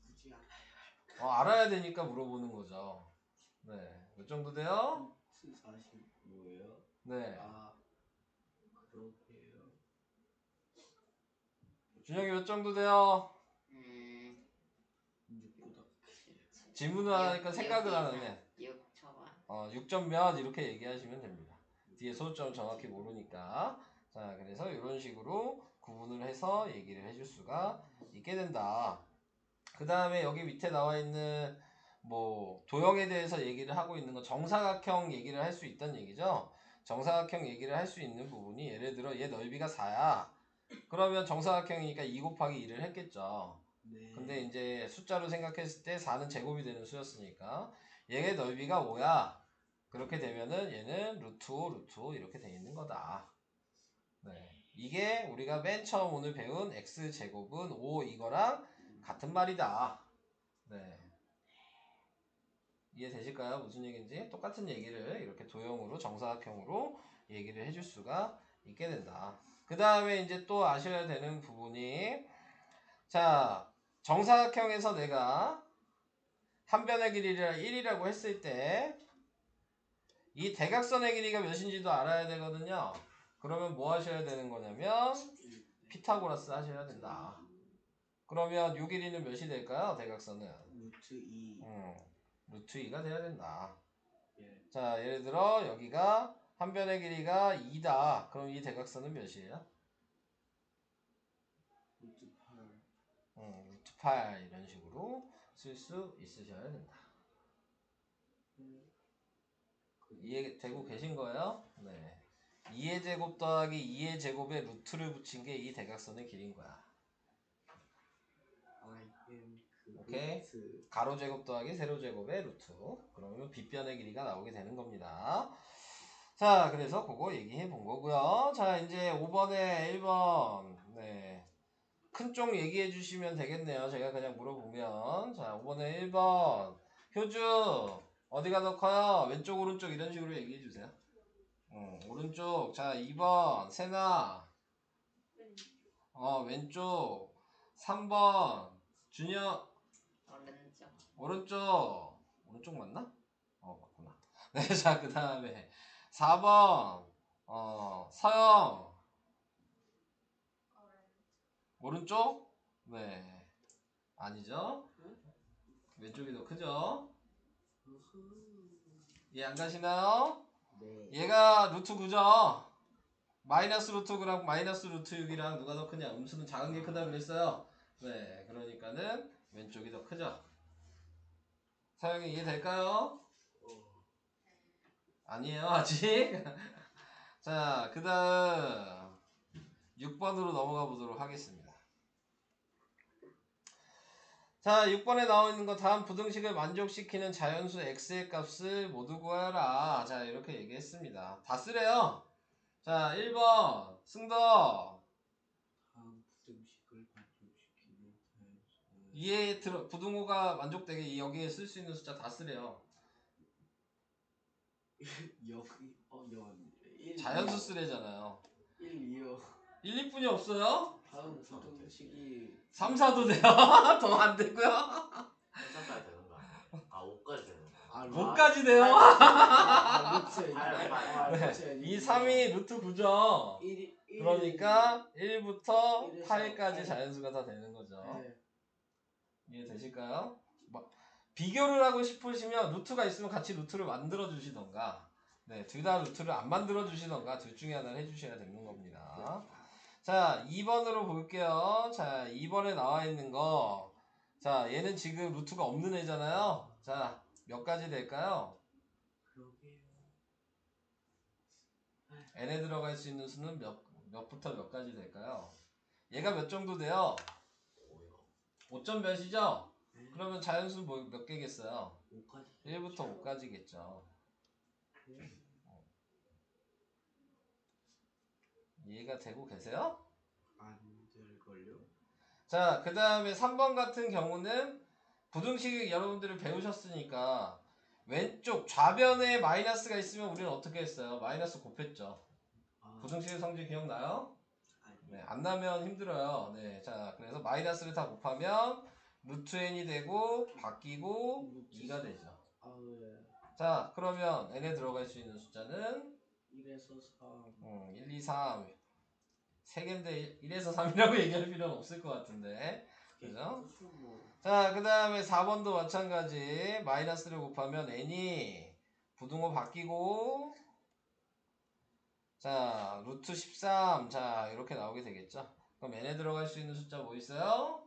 굳이 알아요. 알아야 되니까 물어보는 거죠. 네. 몇 정도 돼요? 루트 45예요? 네. 그렇게요. 준영이 몇 정도 돼요? 6보다 질문을 하니까 생각을 안 하네. 6 초반. 6점 몇 이렇게 얘기하시면 됩니다. 뒤에 소수점 정확히 모르니까. 자, 그래서 이런 식으로 구분을 해서 얘기를 해줄 수가 있게 된다. 그 다음에 여기 밑에 나와 있는 뭐 도형에 대해서 얘기를 하고 있는 건 정사각형 얘기를 할 수 있다는 얘기죠. 정사각형 얘기를 할 수 있는 부분이 예를 들어 얘 넓이가 4야. 그러면 정사각형이니까 2 곱하기 2를 했겠죠. 네. 근데 이제 숫자로 생각했을 때 4는 제곱이 되는 수였으니까 얘의 넓이가 5야. 그렇게 되면은 얘는 루트 5, 루트 5 이렇게 돼 있는 거다. 네. 이게 우리가 맨 처음 오늘 배운 x제곱은 5 이거랑 같은 말이다. 네. 이해되실까요? 무슨 얘기인지? 똑같은 얘기를 이렇게 도형으로 정사각형으로 얘기를 해줄 수가 있게 된다. 그 다음에 이제 또 아셔야 되는 부분이 자 정사각형에서 내가 한 변의 길이를 1이라고 했을 때 이 대각선의 길이가 몇인지도 알아야 되거든요. 그러면 뭐 하셔야 되는 거냐면 피타고라스 하셔야 된다. 그러면 요 길이는 몇이 될까요? 대각선은 루트 2. 루트 2가 돼야 된다. 예. 자, 예를 들어 여기가 한 변의 길이가 2다. 그럼 이 대각선은 몇이에요? 루트 8. 루트 8 이런 식으로 쓸 수 있으셔야 된다. 이해되고 계신 거예요? 네. 2의 제곱 더하기 2의 제곱에 루트를 붙인 게 이 대각선의 길이인 거야. 오케이? 가로 제곱 더하기 세로 제곱의 루트. 그러면 빗변의 길이가 나오게 되는 겁니다. 자, 그래서 그거 얘기해 본 거고요. 자, 이제 5번에 1번. 네. 큰 쪽 얘기해 주시면 되겠네요. 제가 그냥 물어보면. 자, 5번에 1번. 효주, 어디가 더 커요? 왼쪽, 오른쪽 이런 식으로 얘기해 주세요. 오른쪽. 자, 2번. 세나. 왼쪽. 3번. 준혁. 오른쪽. 오른쪽. 오른쪽 맞나? 맞구나. 네, 자, 그 다음에 4번. 서영. 오른쪽? 네. 아니죠? 왼쪽이 더 크죠? 이해 안 가시나요? 네. 얘가 루트 9죠? 마이너스 루트 9랑 마이너스 루트 6이랑 누가 더 크냐? 음수는 작은 게 크다 그랬어요. 네, 그러니까는 왼쪽이 더 크죠. 사용이 이해될까요? 아니에요, 아직. 자, 그 다음 6번으로 넘어가 보도록 하겠습니다. 자, 6번에 나와 있는 거 다음 부등식을 만족시키는 자연수 x의 값을 모두 구하라. 자, 이렇게 얘기했습니다. 다 쓰래요. 자, 1번 승덕. 다음 부등식을 만족시키는 자연수. 이에 들어 부등호가 만족되게 여기에 쓸 수 있는 숫자 다 쓰래요. 여기 연 1, 자연수 쓰래잖아요. 1, 2요. 1, 2분이 없어요? 다음 부등식이 3, 4도 돼요. 더 안 되고요. 3까지 되는 거 아니야? 아 5까지 되는 거. 5까지 돼요. 루트 이 3이 루트 9죠. 그러니까 1부터 1에서 8까지 8. 자연수가 다 되는 거죠. 네. 이해되실까요? 비교를 하고 싶으시면 루트가 있으면 같이 루트를 만들어 주시던가, 네, 둘 다 루트를 안 만들어 주시던가 둘 중에 하나를 해주셔야 되는 겁니다. 자, 2번으로 볼게요. 자, 2번에 나와 있는 거. 자, 얘는 지금 루트가 없는 애잖아요. 자, 몇 가지 될까요? 그러게요. n에 들어갈 수 있는 수는 몇부터 몇 가지 될까요? 얘가 몇 정도 돼요? 5점 몇이죠? 네. 그러면 자연수는 몇 개겠어요? 5까지. 1부터 5까지겠죠. 네. 이해가 되고 계세요? 안 될걸요? 자, 그 다음에 3번 같은 경우는 부등식 여러분들이 배우셨으니까 왼쪽 좌변에 마이너스가 있으면 우리는 어떻게 했어요? 마이너스 곱했죠. 아, 부등식의 성질 기억나요? 아니. 네, 안 나면 힘들어요. 네, 자, 그래서 마이너스를 다 곱하면 루트 n이 되고 바뀌고 2가 되죠. 아, 네. 자, 그러면 n에 들어갈 수 있는 숫자는 1에서 3. 1, 2, 3 3개인데 1에서 3이라고 얘기할 필요는 없을 것 같은데, 그죠? 자, 그 다음에 4번도 마찬가지. 마이너스를 곱하면 n이 부등호 바뀌고, 자, 루트 13. 자, 이렇게 나오게 되겠죠. 그럼 n에 들어갈 수 있는 숫자 뭐 있어요?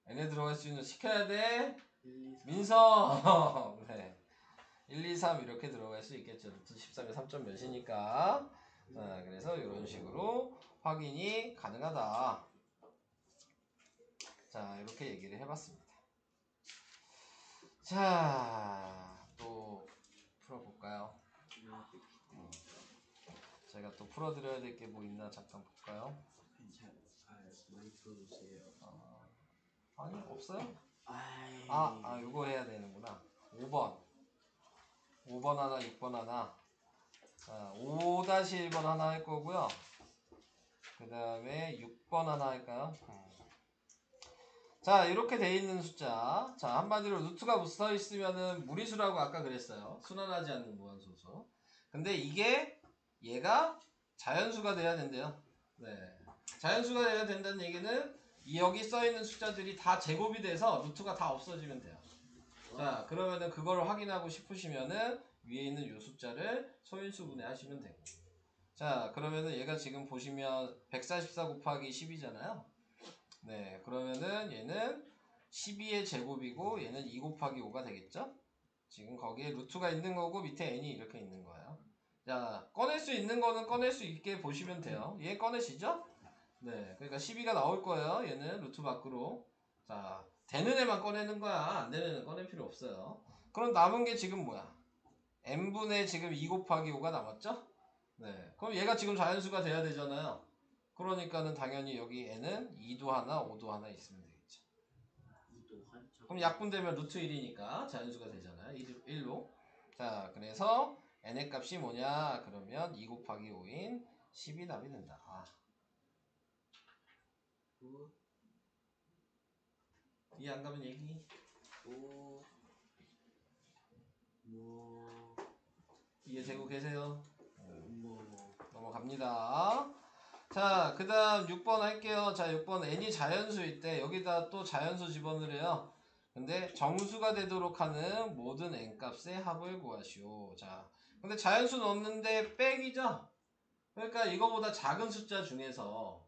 n에 들어갈 수 있는 시켜야 돼. 1, 2, 3. 민서. 네. 1, 2, 3 이렇게 들어갈 수 있겠죠. 루트 13에 3점 몇이니까. 자, 그래서 이런 식으로 확인이 가능하다. 자, 이렇게 얘기를 해봤습니다. 자, 또 풀어볼까요? 제가 또 풀어드려야 될 게 뭐 있나 잠깐 볼까요? 괜찮아요. 많이 풀어주세요. 아니, 없어요? 아이. 요거 해야 되는구나. 5번 하나, 6번 하나. 자, 5-1번 하나 할 거고요. 그 다음에 6번 하나 할까요? 자, 이렇게 돼 있는 숫자. 자, 한마디로 루트가 붙어 있으면은 무리수라고 아까 그랬어요. 순환하지 않는 무한소수. 근데 이게 얘가 자연수가 돼야 된대요. 네. 자연수가 돼야 된다는 얘기는 여기 써 있는 숫자들이 다 제곱이 돼서 루트가 다 없어지면 돼요. 자, 그러면은 그걸 확인하고 싶으시면은 위에 있는 요 숫자를 소인수분해 하시면 되고. 자, 그러면은 얘가 지금 보시면 144 곱하기 10이잖아요. 네, 그러면은 얘는 12의 제곱이고 얘는 2 곱하기 5가 되겠죠? 지금 거기에 루트가 있는 거고 밑에 n이 이렇게 있는 거예요. 자, 꺼낼 수 있는 거는 꺼낼 수 있게 보시면 돼요. 얘 꺼내시죠? 네, 그러니까 12가 나올 거예요. 얘는 루트 밖으로. 자, 되는 애만 꺼내는 거야. 안 되는 애는 꺼낼 필요 없어요. 그럼 남은 게 지금 뭐야? n분의 지금 2 곱하기 5가 남았죠? 네, 그럼 얘가 지금 자연수가 돼야 되잖아요. 그러니까는 당연히 여기 n은 2도 하나, 5도 하나 있으면 되겠죠. 그럼 약분되면 루트 1이니까 자연수가 되잖아요. 1로. 자, 그래서 n의 값이 뭐냐? 그러면 2 곱하기 5인 10이 답이 된다. 이해 안 가면 얘기. 이해되고 계세요? 뭐 넘어갑니다. 자, 그 다음 6번 할게요. 자, 6번 n이 자연수일 때 여기다 또 자연수 집어넣으래요. 근데 정수가 되도록 하는 모든 n값의 합을 구하시오. 자, 근데 자연수 넣었는데 백이죠? 그러니까 이거보다 작은 숫자 중에서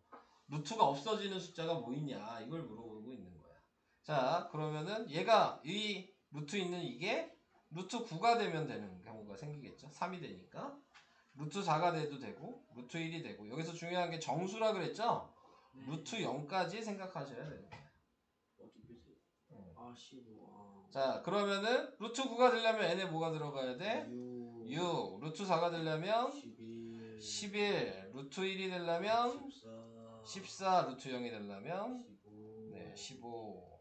루트가 없어지는 숫자가 뭐 있냐 이걸 물어보고 있는 거야. 자, 그러면은 얘가 이 루트 있는 이게 루트 9가 되면 되는 경우가 생기겠죠. 3이 되니까. 루트 4가 돼도 되고 루트 1이 되고 여기서 중요한 게 정수라 그랬죠? 루트 0까지 생각하셔야 되는 거예요. 어떻게 돼? 15. 자, 그러면은 루트 9가 되려면 n에 뭐가 들어가야 돼? 6. 루트 4가 되려면 11. 루트 1이 되려면 14. 루트 0이 되려면 15.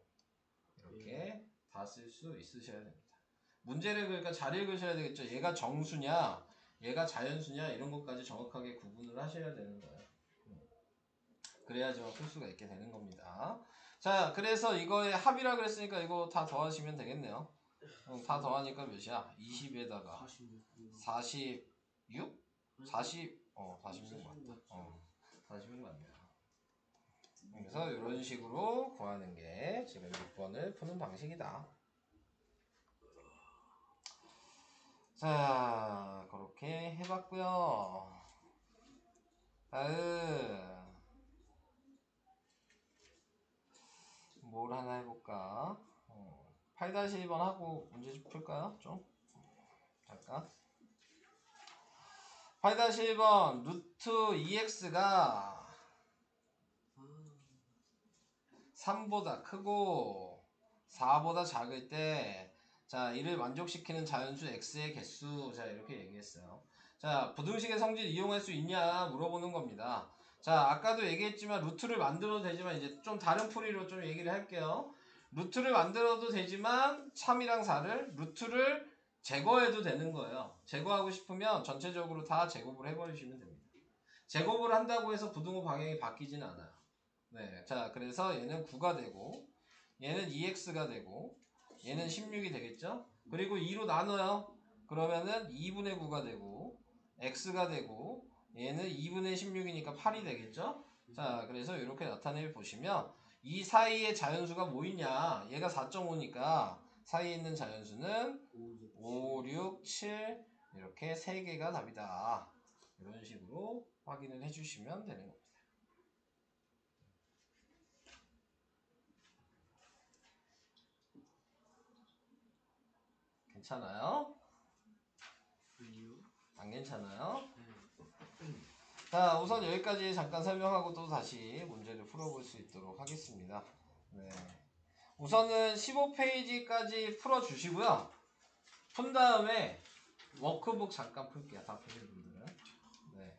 이렇게 다 쓸 수 있으셔야 됩니다. 문제를 그러니까 잘 읽으셔야 되겠죠. 얘가 정수냐 얘가 자연수냐 이런 것까지 정확하게 구분을 하셔야 되는 거예요. 그래야지만 풀 수가 있게 되는 겁니다. 자, 그래서 이거의 합이라 그랬으니까 이거 다 더하시면 되겠네요. 다 더하니까 몇이야? 20에다가 46? 46 맞다. 46 맞네요. 그래서 이런 식으로 구하는 게 지금 6번을 푸는 방식이다. 자, 그렇게 해봤고요. 다음 뭘 하나 해볼까? 8-1번 하고 문제 좀 풀까요? 좀 잠깐. 8-1번 루트 2x가 3보다 크고 4보다 작을 때 자, 이를 만족시키는 자연수 x의 개수. 자, 이렇게 얘기했어요. 자, 부등식의 성질 이용할 수 있냐 물어보는 겁니다. 자, 아까도 얘기했지만 루트를 만들어도 되지만 이제 좀 다른 풀이로 좀 얘기를 할게요. 루트를 만들어도 되지만 3이랑 4를 루트를 제거해도 되는 거예요. 제거하고 싶으면 전체적으로 다 제곱을 해버리시면 됩니다. 제곱을 한다고 해서 부등호 방향이 바뀌지는 않아요. 네, 자, 그래서 얘는 9가 되고 얘는 2x가 되고 얘는 16이 되겠죠? 그리고 2로 나눠요. 그러면은 2분의 9가 되고 x가 되고 얘는 2분의 16이니까 8이 되겠죠? 자, 그래서 이렇게 나타내 보시면 이 사이에 자연수가 뭐 있냐? 얘가 4.5니까 사이에 있는 자연수는 5, 6, 7 이렇게 3개가 답이다. 이런 식으로 확인을 해주시면 되는 겁니다. 괜찮아요? 안 괜찮아요? 자, 우선 여기까지 잠깐 설명하고 또 다시 문제를 풀어볼 수 있도록 하겠습니다. 네. 우선은 15페이지까지 풀어주시고요. 푼 다음에 워크북 잠깐 풀게요. 다 푸신 분들은. 네.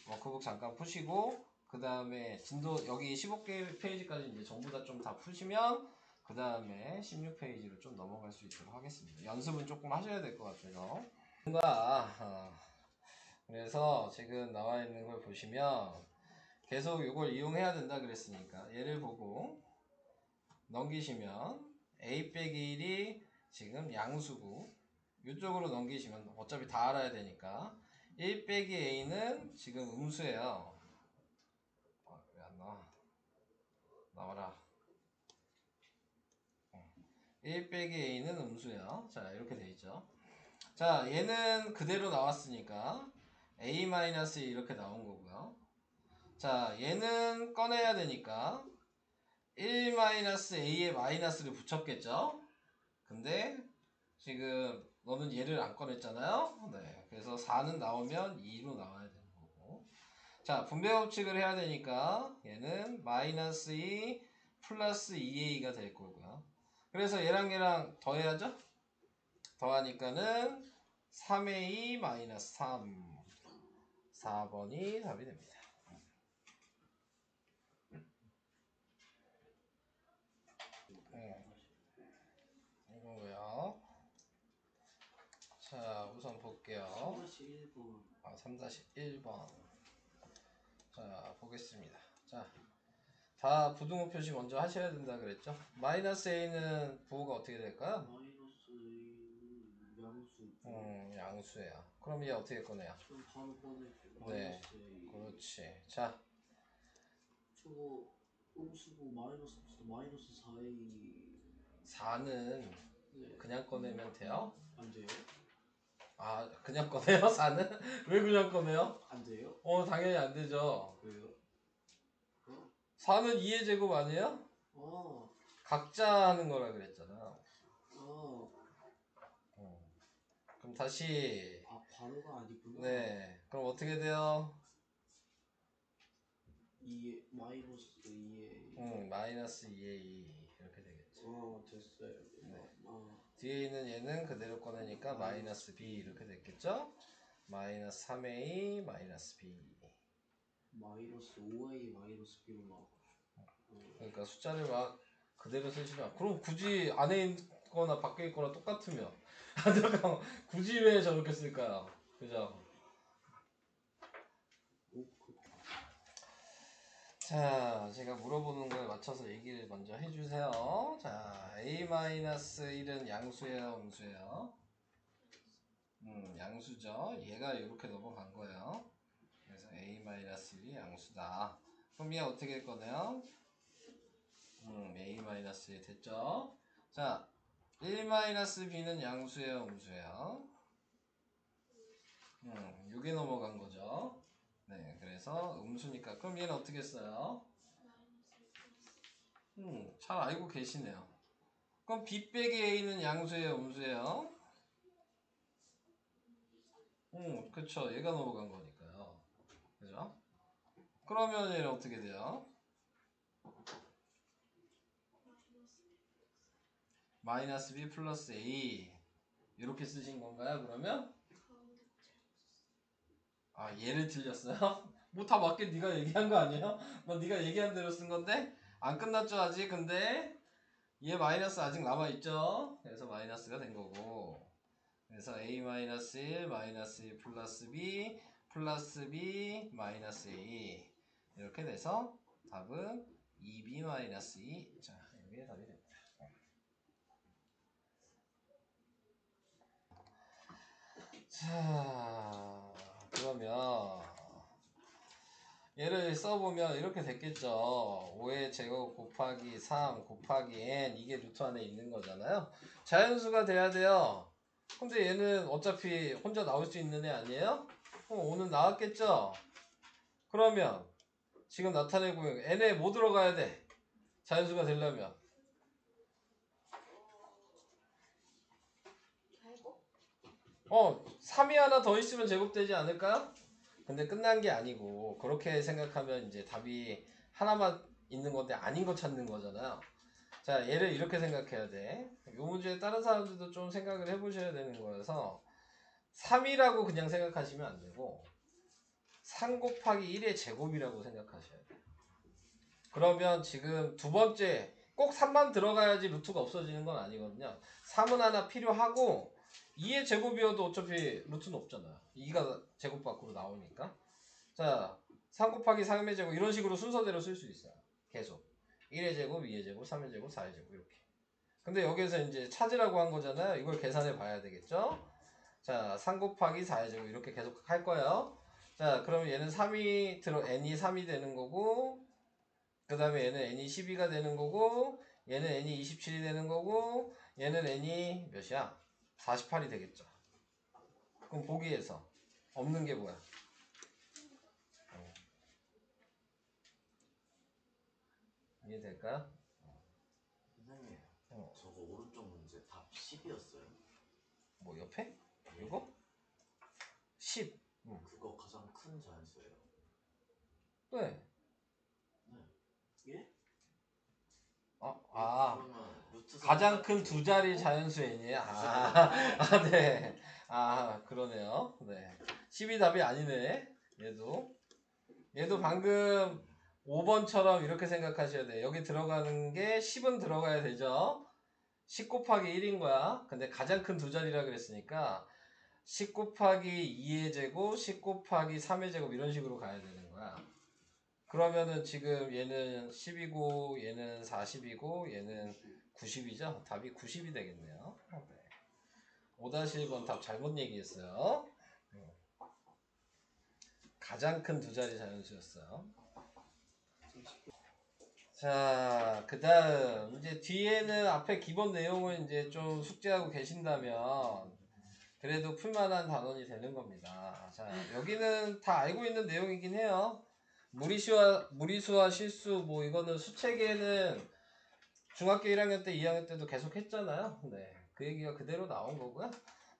워크북 잠깐 푸시고 그 다음에 진도 여기 15페이지까지 이제 전부 다 좀 다 푸시면 그 다음에 16페이지로 좀 넘어갈 수 있도록 하겠습니다. 연습은 조금 하셔야 될 것 같아요. 그래서 지금 나와 있는 걸 보시면 계속 이걸 이용해야 된다 그랬으니까 얘를 보고 넘기시면 a 빼기 1이 지금 양수고 이쪽으로 넘기시면 어차피 다 알아야 되니까 1 빼기 a는 지금 음수예요. 왜 안 나와? 나와라. 1 빼기 a는 음수예요. 자, 이렇게 돼 있죠. 자, 얘는 그대로 나왔으니까 a-1 이렇게 나온 거고요. 자, 얘는 꺼내야 되니까 1-a에 마이너스를 붙였겠죠? 근데 지금 너는 얘를 안 꺼냈잖아요? 네. 그래서 4는 나오면 2로 나와야 되는 거고. 자, 분배 법칙을 해야 되니까 얘는 마이너스 2 플러스 2a가 될 거고요. 그래서 얘랑 더해야죠? 더하니까는 3a 마이너스 3. 4번이 답이 됩니다. 이거고요. 자, 우선 볼게요. 3-1번. 자, 보겠습니다. 자, 다 부등호 표시 먼저 하셔야 된다 그랬죠? 마이너스 a는 부호가 어떻게 될까요? 마이너스 A는 양수 양수. 양수야. 그럼 얘 어떻게 꺼내요? 그럼 바로 꺼낼게요. 네. 마이너스 A. 그렇지. 자, 저거 음수고 마이너스 4A. 4는 네. 그냥 꺼내면 돼요? 안 돼요? 아, 그냥 꺼내요? 4는? 왜 그냥 꺼내요? 안 돼요? 당연히 안 되죠. 왜요? 4는 2의 제곱 아니에요? 아, 각자 하는 거라 그랬잖아. 아, 그럼 다시 바로가 아니구나. 네. 그럼 어떻게 돼요? 2 마이너스 2A. 마이너스 2의 2 이렇게 되겠죠. 됐어요. 네. 아, 뒤에 있는 얘는 그대로 꺼내니까 마이너스 B 이렇게 됐겠죠? 마이너스 3A 마이너스 B. 마이너스 5A 마이너스 B로 나와. 그러니까 숫자를 막 그대로 쓰시면 그럼 굳이 안에 있거나 밖에 있거나 똑같으면 잠깐만, 굳이 왜 저렇게 쓸까요? 그죠? 자, 제가 물어보는 거에 맞춰서 얘기를 먼저 해주세요. 자, A-1은 양수예요, 음수예요? 양수죠. 얘가 이렇게 넘어간 거예요. 그래서 A-1이 양수다. 그럼 얘 어떻게 꺼내요? A-1 됐죠? 자, 1-b는 양수예요, 음수예요? 6에 넘어간 거죠. 네, 그래서 음수니까. 그럼 얘는 어떻게 써요? 잘 알고 계시네요. 그럼 B 빼기 A는 양수예요, 음수예요? 그쵸. 얘가 넘어간 거니까요. 그죠? 그러면 얘는 어떻게 돼요? 마이너스 B 플러스 A 이렇게 쓰신 건가요, 그러면? 아, 얘를 틀렸어요? 뭐 다 맞게 네가 얘기한 거 아니에요? 뭐 네가 얘기한 대로 쓴 건데? 안 끝났죠, 아직? 근데 얘 마이너스 아직 남아있죠? 그래서 마이너스가 된 거고. 그래서 A-1 마이너스 1 플러스 B 플러스 B 마이너스 A 이렇게 돼서 답은 2B 마이너스 2. 자, 이게 답이 됩니다. 자, 그러면 얘를 써보면 이렇게 됐겠죠. 5의 제곱 곱하기 3 곱하기 n 이게 루트 안에 있는 거잖아요. 자연수가 돼야 돼요. 근데 얘는 어차피 혼자 나올 수 있는 애 아니에요? 5는 나왔겠죠? 그러면 지금 나타내고 있는 n에 뭐 들어가야 돼? 자연수가 되려면 3이 하나 더 있으면 제곱되지 않을까요? 근데 끝난 게 아니고 그렇게 생각하면 이제 답이 하나만 있는 건데 아닌 거 찾는 거잖아요. 자, 얘를 이렇게 생각해야 돼. 이 문제에 다른 사람들도 좀 생각을 해보셔야 되는 거여서 3이라고 그냥 생각하시면 안 되고 3 곱하기 1의 제곱이라고 생각하셔야 돼요. 그러면 지금 두 번째 꼭 3만 들어가야지 루트가 없어지는 건 아니거든요. 3은 하나 필요하고 2의 제곱이어도 어차피 루트는 없잖아요. 2가 제곱 밖으로 나오니까. 자, 3 곱하기 3의 제곱 이런 식으로 순서대로 쓸 수 있어요. 계속 1의 제곱, 2의 제곱, 3의 제곱, 4의 제곱 이렇게. 근데 여기에서 이제 찾으라고 한 거잖아요. 이걸 계산해 봐야 되겠죠. 자, 3 곱하기 4의 제곱 이렇게 계속 할 거예요. 자, 그러면 얘는 n이 3이 되는 거고 그 다음에 얘는 n이 12가 되는 거고 얘는 n이 27이 되는 거고 얘는 n이 몇이야? 48이 되겠죠. 그럼 보기에서 없는 게 뭐야? 이해될까요? 선생님, 저거 오른쪽 문제 답 10이었어요. 뭐 옆에? 이거? 10. 그거 가장 큰 자연수예요. 네. 예? 그러면 루트 가장 큰 두 자리 자연수 n이에요? 네. 그러네요. 네. 10이 답이 아니네. 얘도 방금 5번처럼 이렇게 생각하셔야 돼요. 여기 들어가는 게 10은 들어가야 되죠. 10 곱하기 1인 거야. 근데 가장 큰 두 자리라 그랬으니까 10 곱하기 2의 제곱, 10 곱하기 3의 제곱 이런 식으로 가야 되는 거야. 그러면은 지금 얘는 10이고 얘는 40이고 얘는 90이죠? 답이 90이 되겠네요. 네. 5-1번 답 잘못 얘기했어요. 가장 큰 두 자리 자연수였어요. 자, 그 다음 이제 뒤에는 앞에 기본 내용을 이제 좀 숙지하고 계신다면 그래도 풀만한 단원이 되는 겁니다. 자, 여기는 다 알고 있는 내용이긴 해요. 무리수와 실수, 뭐 이거는 수체계는 중학교 1학년 때, 2학년 때도 계속 했잖아요. 네, 그 얘기가 그대로 나온 거고요.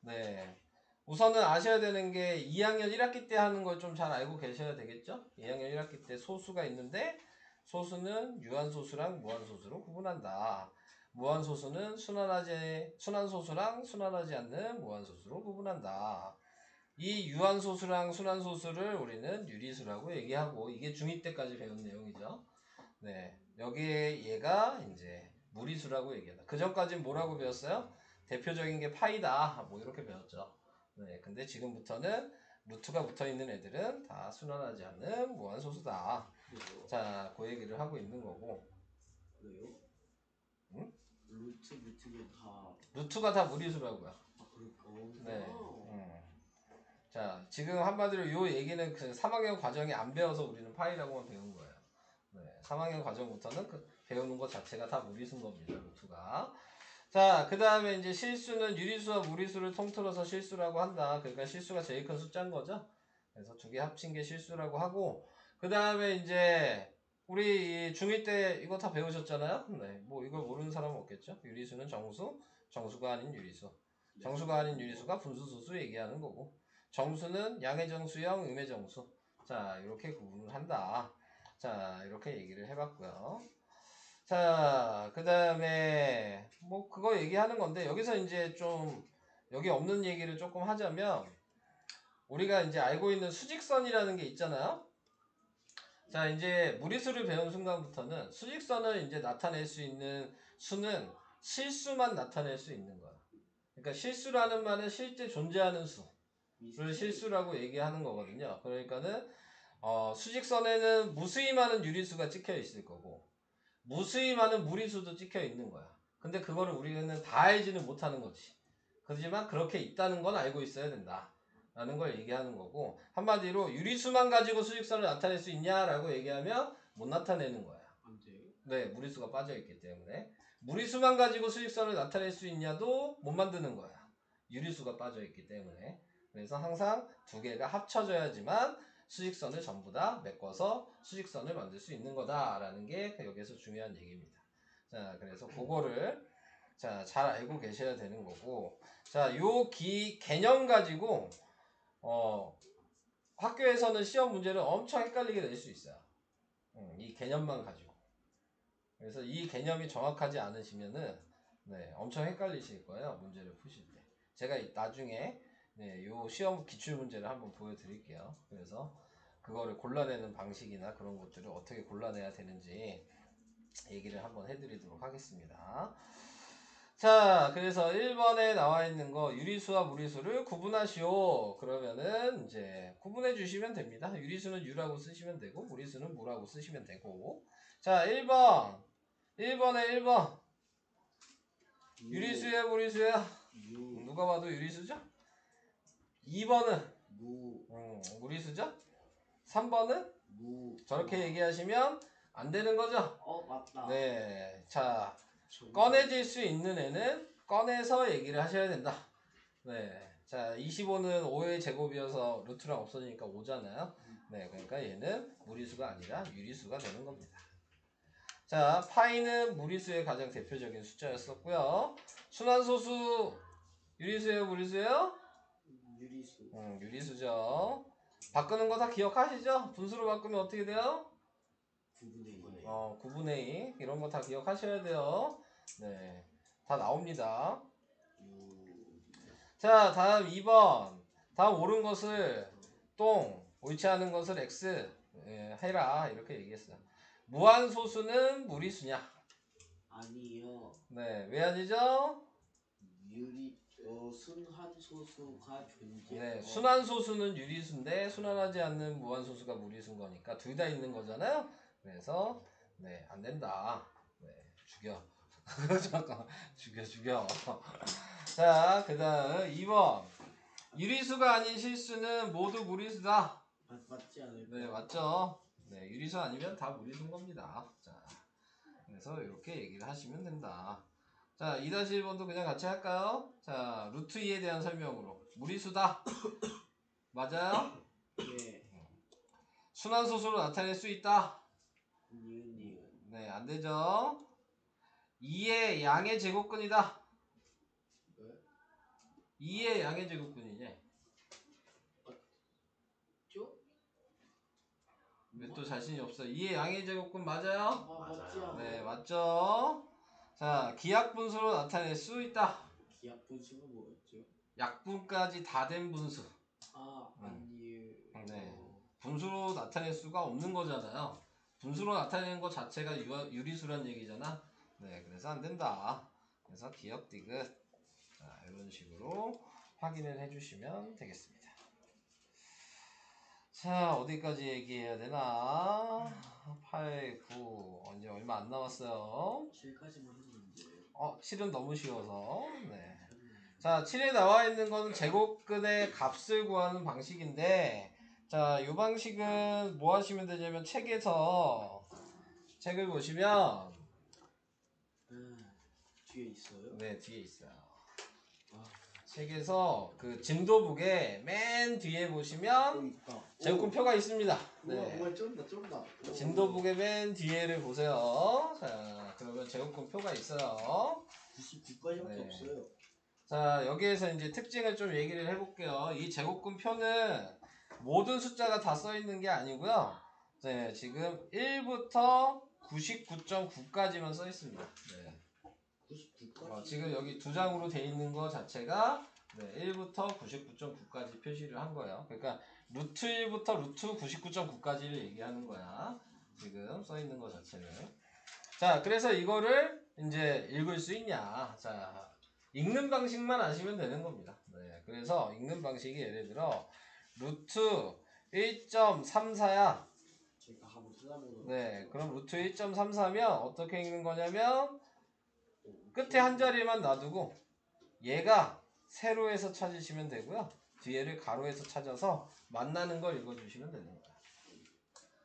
네, 우선은 아셔야 되는 게 2학년 1학기 때 하는 걸 좀 잘 알고 계셔야 되겠죠. 2학년 1학기 때 소수가 있는데 소수는 유한소수랑 무한소수로 구분한다. 무한소수는 순환소수랑 순환하지 않는 무한소수로 구분한다. 이 유한소수랑 순환소수를 우리는 유리수라고 얘기하고, 이게 중2 때까지 배운 내용이죠. 네, 여기에 얘가 이제 무리수라고 얘기한다. 그 전까지는 뭐라고 배웠어요? 대표적인 게 파이다, 뭐 이렇게 배웠죠. 네, 근데 지금부터는 루트가 붙어있는 애들은 다 순환하지 않는 무한소수다. 그래요? 자, 그 얘기를 하고 있는 거고. 그래요? 응? 루트가 다 루트가 다 무리수라고요. 그럴까? 네. 자, 지금 한마디로 요 얘기는 그 3학년 과정에 안 배워서 우리는 파이라고만 배운 거예요. 네, 3학년 과정부터는 배우는 것 자체가 다 무리수인 겁니다. 루트가. 자, 그 다음에 이제 실수는 유리수와 무리수를 통틀어서 실수라고 한다. 그러니까 실수가 제일 큰 숫자인 거죠. 그래서 두 개 합친 게 실수라고 하고, 그 다음에 이제 우리 중2 때 이거 다 배우셨잖아요. 네, 뭐 이걸 모르는 사람은 없겠죠. 유리수는 정수, 정수가 아닌 유리수. 정수가 아닌 유리수가 분수소수 얘기하는 거고, 정수는 양의 정수형, 음의 정수. 자, 이렇게 구분을 한다. 자, 이렇게 얘기를 해봤고요. 자, 그 다음에 뭐 그거 얘기하는 건데, 여기서 이제 좀 여기 없는 얘기를 조금 하자면, 우리가 이제 알고 있는 수직선이라는 게 있잖아요. 자, 이제 무리수를 배운 순간부터는 수직선을 이제 나타낼 수 있는 수는 실수만 나타낼 수 있는 거야. 그러니까 실수라는 말은 실제 존재하는 수를 실수라고 얘기하는 거거든요. 그러니까는 수직선에는 무수히 많은 유리수가 찍혀 있을 거고, 무수히 많은 무리수도 찍혀 있는 거야. 근데 그거를 우리는 다 알지는 못하는 거지. 그렇지만 그렇게 있다는 건 알고 있어야 된다 라는 걸 얘기하는 거고, 한마디로 유리수만 가지고 수직선을 나타낼 수 있냐라고 얘기하면 못 나타내는 거야. 안 돼요? 네, 무리수가 빠져있기 때문에. 무리수만 가지고 수직선을 나타낼 수 있냐도 못 만드는 거야. 유리수가 빠져있기 때문에. 그래서 항상 두 개가 합쳐져야지만 수직선을 전부 다 메꿔서 수직선을 만들 수 있는 거다라는 게 여기서 중요한 얘기입니다. 자, 그래서 그거를 자, 잘 알고 계셔야 되는 거고, 자, 요 개념 가지고 학교에서는 시험 문제를 엄청 헷갈리게 낼 수 있어요. 이 개념만 가지고. 그래서 이 개념이 정확하지 않으시면은 네, 엄청 헷갈리실 거예요. 문제를 푸실 때. 제가 나중에 네, 요 시험 기출 문제를 한번 보여드릴게요. 그래서 그거를 골라내는 방식이나 그런 것들을 어떻게 골라내야 되는지 얘기를 한번 해드리도록 하겠습니다. 자, 그래서 1번에 나와 있는 거 유리수와 무리수를 구분하시오. 그러면은 이제 구분해 주시면 됩니다. 유리수는 유라고 쓰시면 되고 무리수는 무라고 쓰시면 되고. 자, 1번에 1번 유리수야 무리수야? 유, 누가 봐도 유리수죠? 2번은 무, 무리수죠? 3번은 무. 저렇게 얘기하시면 안 되는 거죠? 맞다. 네, 자, 정수. 꺼내질 수 있는 애는 꺼내서 얘기를 하셔야 된다. 네, 자, 25는 5의 제곱이어서 루트랑 없어지니까 5잖아요. 네, 그러니까 얘는 무리수가 아니라 유리수가 되는 겁니다. 자, 파이는 무리수의 가장 대표적인 숫자였었고요. 순환소수 유리수예요, 무리수예요? 유리수. 유리수죠. 바꾸는 거 다 기억하시죠? 분수로 바꾸면 어떻게 돼요? 9분의 2. 9분의 2 이런 거 다 기억하셔야 돼요. 네, 다 나옵니다. 자, 다음 2번. 다음 옳은 것을 똥, 옳지 않은 것을 X 해라 이렇게 얘기했어요. 무한소수는 무리수냐? 아니요. 네, 왜 아니죠? 순환소수가 존재. 네, 순환소수는 유리수인데 순환하지 않는 무한소수가 무리수인 거니까 둘 다 있는 거잖아요. 그래서 네, 안 된다. 네, 죽여. 잠깐 죽여. 자, 그 다음 2번. 유리수가 아닌 실수는 모두 무리수다. 맞지 않을까? 네, 맞죠? 네, 유리수 아니면 다 무리수인 겁니다. 자, 그래서 이렇게 얘기를 하시면 된다. 자, 2-1번도 그냥 같이 할까요? 자, 루트 2에 대한 설명으로. 무리수다. 맞아요? 예. 순환소수로 나타낼 수 있다. 니은. 네, 안 되죠? 2의 양의 제곱근이다. 왜? 2의 양의 제곱근이지. 죠? 왜 또 자신이 없어? 2의 양의 제곱근 맞아요? 아, 맞지 않아요? 네, 맞죠? 자, 기하분수로 나타낼 수 있다. 기하 분수가 뭐였죠? 약분까지 다 된 분수. 아, 아니에요. 네. 분수로 나타낼 수가 없는 거잖아요. 분수로 나타내는 것 자체가 유리수란 얘기잖아. 네, 그래서 안 된다. 그래서 기억 디귿. 자, 이런 식으로 확인을 해주시면 되겠습니다. 자, 어디까지 얘기해야 되나? 8, 9. 이제 얼마 안 남았어요. 7까지만 했는데. 7은 너무 쉬워서. 네. 자, 7에 나와 있는 거는 제곱근의 값을 구하는 방식인데, 자, 이 방식은 뭐 하시면 되냐면 책에서 책을 보시면 뒤에 있어요? 네, 뒤에 있어요. 아, 책에서 그 진도북에 맨 뒤에 보시면 있다. 제곱근 표가 있습니다. 우와, 네. 우와, 쩐다. 진도북의 맨 뒤에를 보세요. 자, 그러면 제곱근 표가 있어요. 99까지밖에 네. 없어요. 자, 여기에서 이제 특징을 좀 얘기를 해볼게요. 이 제곱근 표는 모든 숫자가 다 써 있는 게 아니고요. 네, 지금 1부터 99.9까지만 써 있습니다. 네. 99까지? 지금 여기 두 장으로 돼 있는 거 자체가 네, 1부터 99.9까지 표시를 한 거예요. 그러니까 루트 1부터 루트 99.9까지를 얘기하는 거야. 지금 써 있는 거 자체는. 자, 그래서 이거를 이제 읽을 수 있냐. 자, 읽는 방식만 아시면 되는 겁니다. 네, 그래서 읽는 방식이 예를 들어 루트 1.34야. 제가 한번 찾아보도록 네, 그럼 루트 1.34면 어떻게 읽는 거냐면 끝에 한 자리만 놔두고 얘가 세로에서 찾으시면 되고요. 뒤에를 가로에서 찾아서 만나는 걸 읽어주시면 되는 거예요.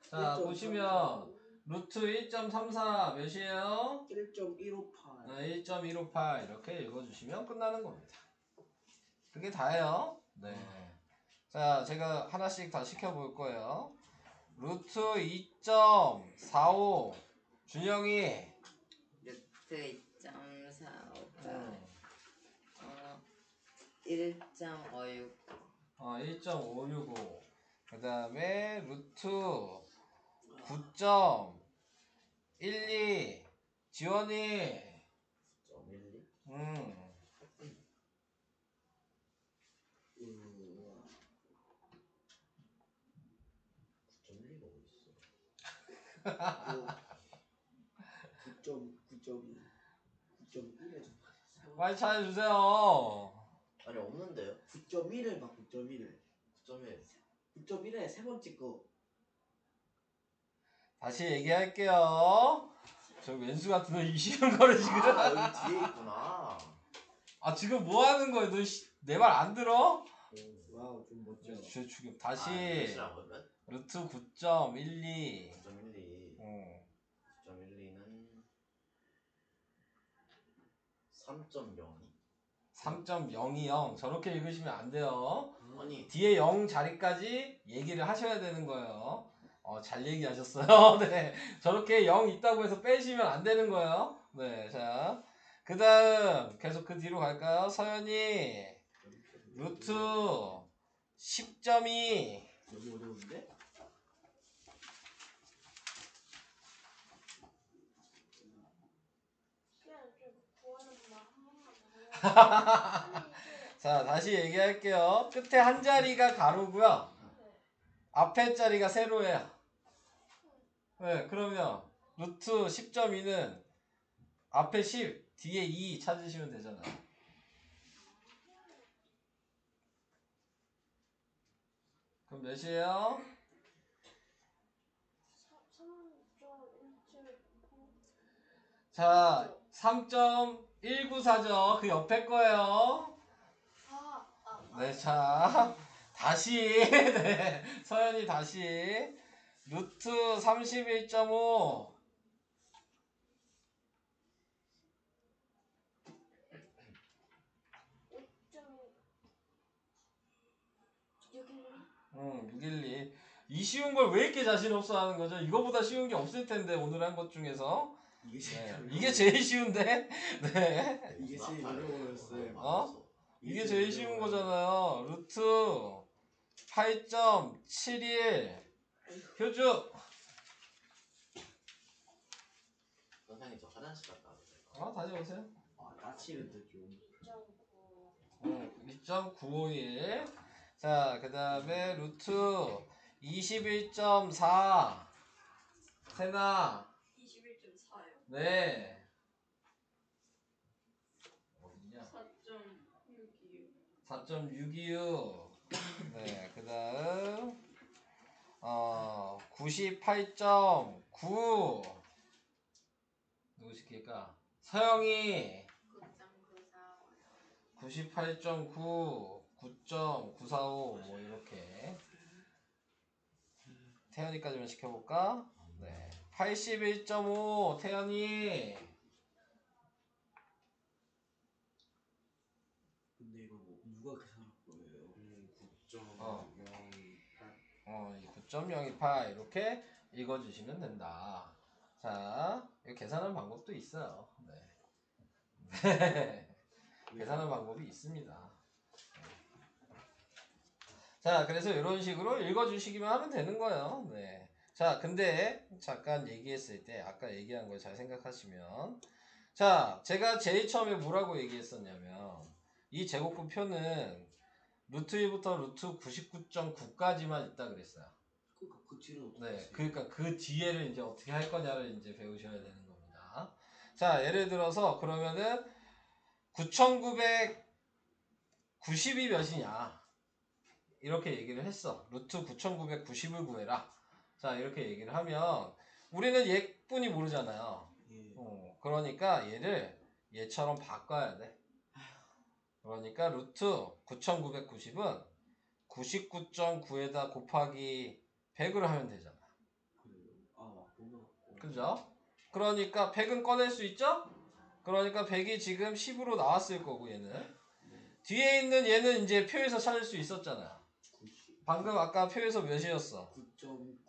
자, 보시면 루트 1.34 몇이에요? 1.158. 1.158 이렇게 읽어주시면 끝나는 겁니다. 그게 다예요. 네. 자, 제가 하나씩 다 시켜볼 거예요. 루트 2.45 준영이 루트 2.45가 1.569. 1.565 그 다음에 루트 9.12 지원이 9.12? 9.1이 뭐고 있어? 9.1에서 빨리 찾아주세요. 아니 없는데요? 9.1을 봐. 9.1을 9.1 9.1에 세 번째 거. 다시 얘기할게요. 저 왼수 같은 놈 쉬운 거를 지금. 여기 뒤에 있구나. 지금 뭐 하는 거야? 너 내 말 안 들어? 와우, 좀 멋져. 저 죽임. 다시 몇이라고 그러면? 루트 9.12 9.12 9.12는 3.02 3.020 저렇게 읽으시면 안 돼요. 아니 뒤에 0 자리까지 얘기를 하셔야 되는 거예요. 잘 얘기하셨어요. 네. 저렇게 0 있다고 해서 빼시면 안 되는 거예요. 네. 자, 그 다음 계속 그 뒤로 갈까요? 서연이 루트 10.2 너무 어려운데? 자, 다시 얘기할게요. 끝에 한 자리가 가로고요. 앞에 자리가 세로예요. 네, 그러면 루트 10.2는 앞에 10, 뒤에 2 찾으시면 되잖아요. 그럼 몇이에요? 자, 3.194죠. 그 옆에 거예요. 네, 자, 다시, 네, 서연이 다시, 루트 31.5. 응, 612. 이 쉬운 걸 왜 이렇게 자신 없어 하는 거죠? 이거보다 쉬운 게 없을 텐데, 오늘 한 것 중에서. 이게 네, 제일 이게 제일 쉬운데? 네. 이게 제일 어려워졌어요. 어? 이게 제일 쉬운 거잖아요. 루트 8.71. 효주. 선생님 저 화장실 갔다 와도 될까요? 다녀오세요. 아, 까치는데 좀. 2.951. 자, 그 다음에 루트 21.4. 세나. 21.4요? 네. 어디냐? 4.6이요. 4.626. 네, 그 다음 98.9. 누구 시킬까? 서영이 98.9, 9.945 뭐 이렇게. 태연이까지만 시켜볼까? 네. 81.5 태연이. 근데 이거 뭐 누가 계산할 거예요? 9.028 이렇게 읽어주시면 된다. 자, 이거 계산하는 방법도 있어요. 네. 계산하는 방법이 있습니다. 자, 그래서 이런 식으로 읽어주시기만 하면 되는 거예요. 네. 자, 근데 잠깐 얘기했을 때 아까 얘기한 걸 잘 생각하시면, 자, 제가 제일 처음에 뭐라고 얘기했었냐면 이 제곱근 표는 루트 1부터 루트 99.9까지만 있다 그랬어요. 그러니까 그 뒤는 어떻게 네, 했어요? 그러니까 그 뒤에를 이제 어떻게 할 거냐를 이제 배우셔야 되는 겁니다. 자, 예를 들어서 그러면은 9,990이 몇이냐 이렇게 얘기를 했어. 루트 9,990을 구해라. 자, 이렇게 얘기를 하면 우리는 얘뿐이 모르잖아요. 예. 그러니까 얘를 얘처럼 바꿔야 돼. 그러니까 루트 9,990은 99.9에다 곱하기 100으로 하면 되잖아. 그래요. 아, 맞구나. 그죠? 그러니까 100은 꺼낼 수 있죠? 그러니까 100이 지금 10으로 나왔을 거고 얘는. 뒤에 있는 얘는 이제 표에서 찾을 수 있었잖아요. 방금 아까 표에서 몇이었어? 9.999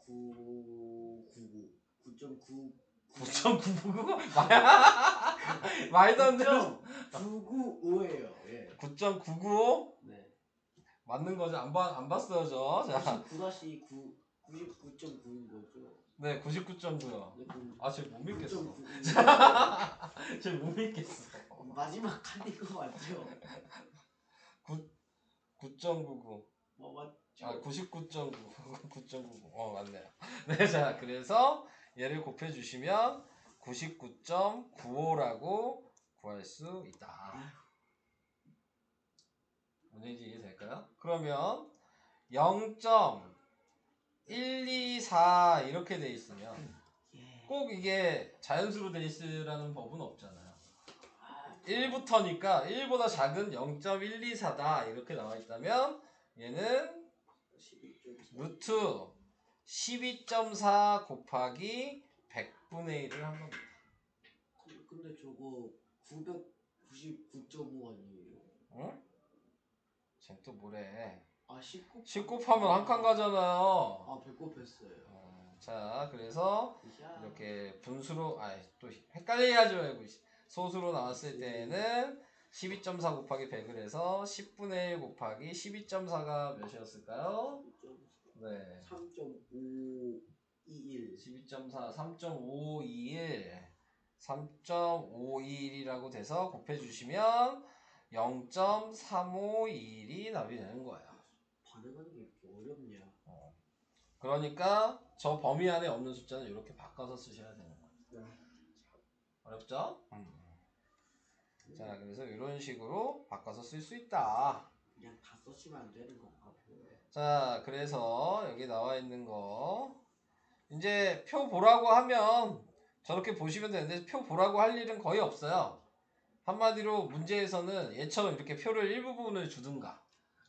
9.999? 말도 안 되는 995예요. 예. 9.995? 네. 맞는 거죠? 안 봤어요, 저. 자, 99-9 99.9인 거죠. 네, 99.9요. 네, 그럼 아, 쟤 못 믿겠어. 9.9. 쟤 못 믿겠어. 마지막 칸인 거 맞죠? 9.99. 뭐 맞죠? 아, 99.9. 9.99. 맞네요. 네, 자, 그래서 얘를 곱해주시면 99.95라고 구할 수 있다. 뭔지 이해될까요? 그러면 0.124 이렇게 돼 있으면 꼭 이게 자연수로 돼 있으라는 법은 없잖아요. 1부터니까 1보다 작은 0.124다 이렇게 나와 있다면 얘는 11.4. 루트 12.4 곱하기 100분의 1을 한 겁니다. 근데 저거 999.5 아니에요? 응? 쟤 또 뭐래? 아, 10곱 10 곱하면 한 칸 가잖아요. 아, 100곱 했어요. 자, 그래서 샤. 이렇게 분수로, 또 헷갈리게 하지 말고 소수로 나왔을 때에는 12.4 곱하기 100을 해서 10분의 1 곱하기 12.4가 몇이었을까요? 네. 3.521. 12.4, 3.521, 3.521이라고 돼서 곱해주시면 0.351이 답이 되는 거예요. 반응하는 게 이렇게 어렵냐? 그러니까 저 범위 안에 없는 숫자는 이렇게 바꿔서 쓰셔야 되는 거예요. 어렵죠? 자, 그래서 이런 식으로 바꿔서 쓸 수 있다. 그냥 다 써시면 안 되는 건가 보네. 자, 그래서 여기 나와 있는 거 이제 표 보라고 하면 저렇게 보시면 되는데 표 보라고 할 일은 거의 없어요. 한마디로 문제에서는 얘처럼 이렇게 표를 일부분을 주든가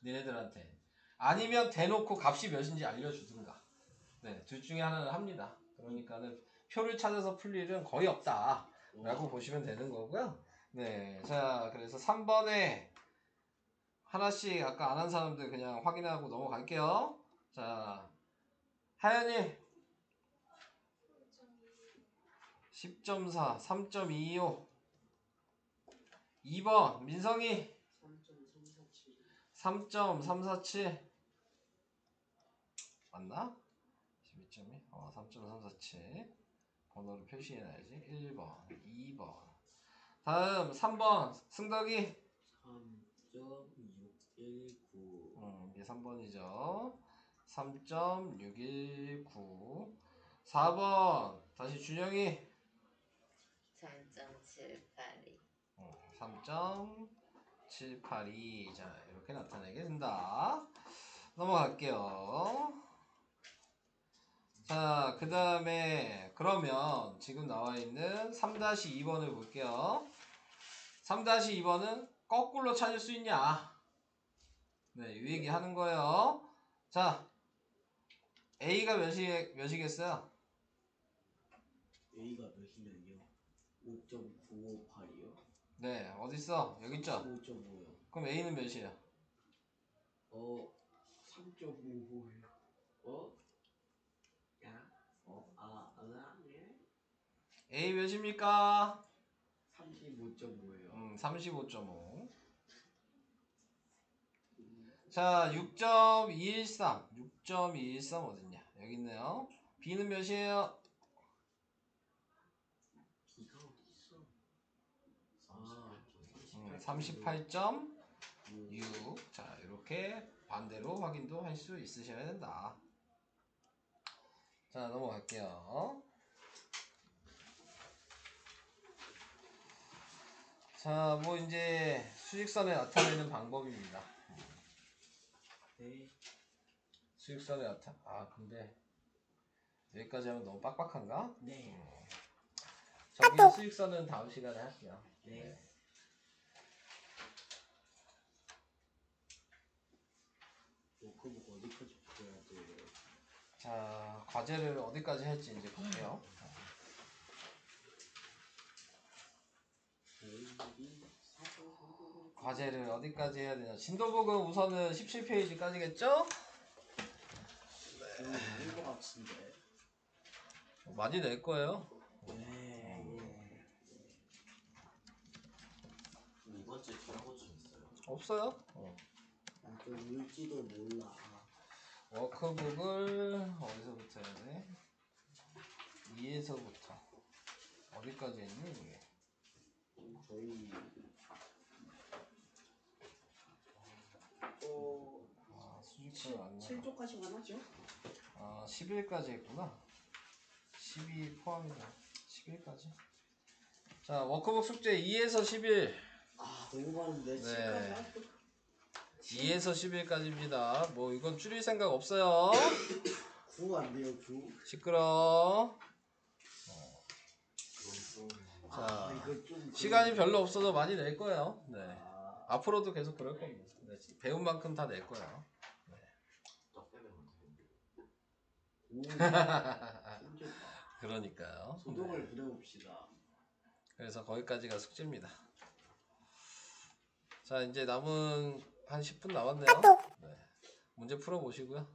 얘네들한테 아니면 대놓고 값이 몇인지 알려주든가 네, 둘 중에 하나는 합니다. 그러니까는 표를 찾아서 풀 일은 거의 없다 라고 보시면 되는 거고요. 네, 자 그래서 3번에 하나씩 아까 안 한 사람들 그냥 확인하고 넘어갈게요. 자 하연이 10.4 3.25 2번 민성이 3.347 맞나? 12.2? 3.347 번호를 표시해놔야지. 1번 2번 다음 3번 승덕이 3.619 이게 3번이죠. 3.619 4번 다시 준영이 3.782 3.782 자 이렇게 나타내게 된다. 넘어갈게요. 자 그 다음에 그러면 지금 나와있는 3-2번을 볼게요. 3-2번은 거꾸로 찾을 수 있냐 네, 이 얘기 하는 거예요. 자 A가 몇이겠어요? A가 몇이면요? 5.958이요? 네 어딨어? 여기 있죠? 5.5요. 그럼 A는 몇이에요? 3.55요. 야? 예? A 몇입니까? 35.5요. 35.5 자 6.213 6.213 어딨냐 여기 있네요. B는 몇이에요? B가 어딨어? 38.6 자 이렇게 반대로 확인도 할 수 있으셔야 된다. 자 넘어갈게요. 자 뭐 이제 수직선에 나타내는 방법입니다. 네. 수직선에 근데 여기까지 하면 너무 빡빡한가? 네. 저기 수직선은 다음 시간에 할게요. 네. 워크북 어디까지 풀어야 돼요? 자 과제를 어디까지 할지 이제 볼게요. 과제를 어디까지 해야 되냐. 진도북은 우선은 17페이지까지겠죠? 많은 것 같은데. 많이 낼 거예요. 네. 이번 주에 필요한 것 좀 있어요. 없어요? 좀 울지도 몰라. 워크북을 어디서부터 해야 돼? 2에서부터 어디까지 했니 이게? 저희 수직선 안 나가. 7조까지만 하죠? 10일까지 했구나. 12 포함이다. 10일까지. 자 워크북 숙제 2에서 10일. 너무 많은데. 네. 7까지 할거 2에서 10일까지입니다. 뭐 이건 줄일 생각 없어요. 9 안 돼요, 9. 시끄러. 자 이거 좀 시간이 별로 없어서 많이 낼 거예요. 네. 앞으로도 계속 그럴 겁니다. 네. 배운 만큼 다 낼 거예요. 딱 빼면 되겠는데. 오, 힘들다. 그러니까요. 소동을 네. 부려봅시다. 그래서 거기까지가 숙제입니다. 자 이제 남은 한 10분 남았네요. 네. 문제 풀어보시고요.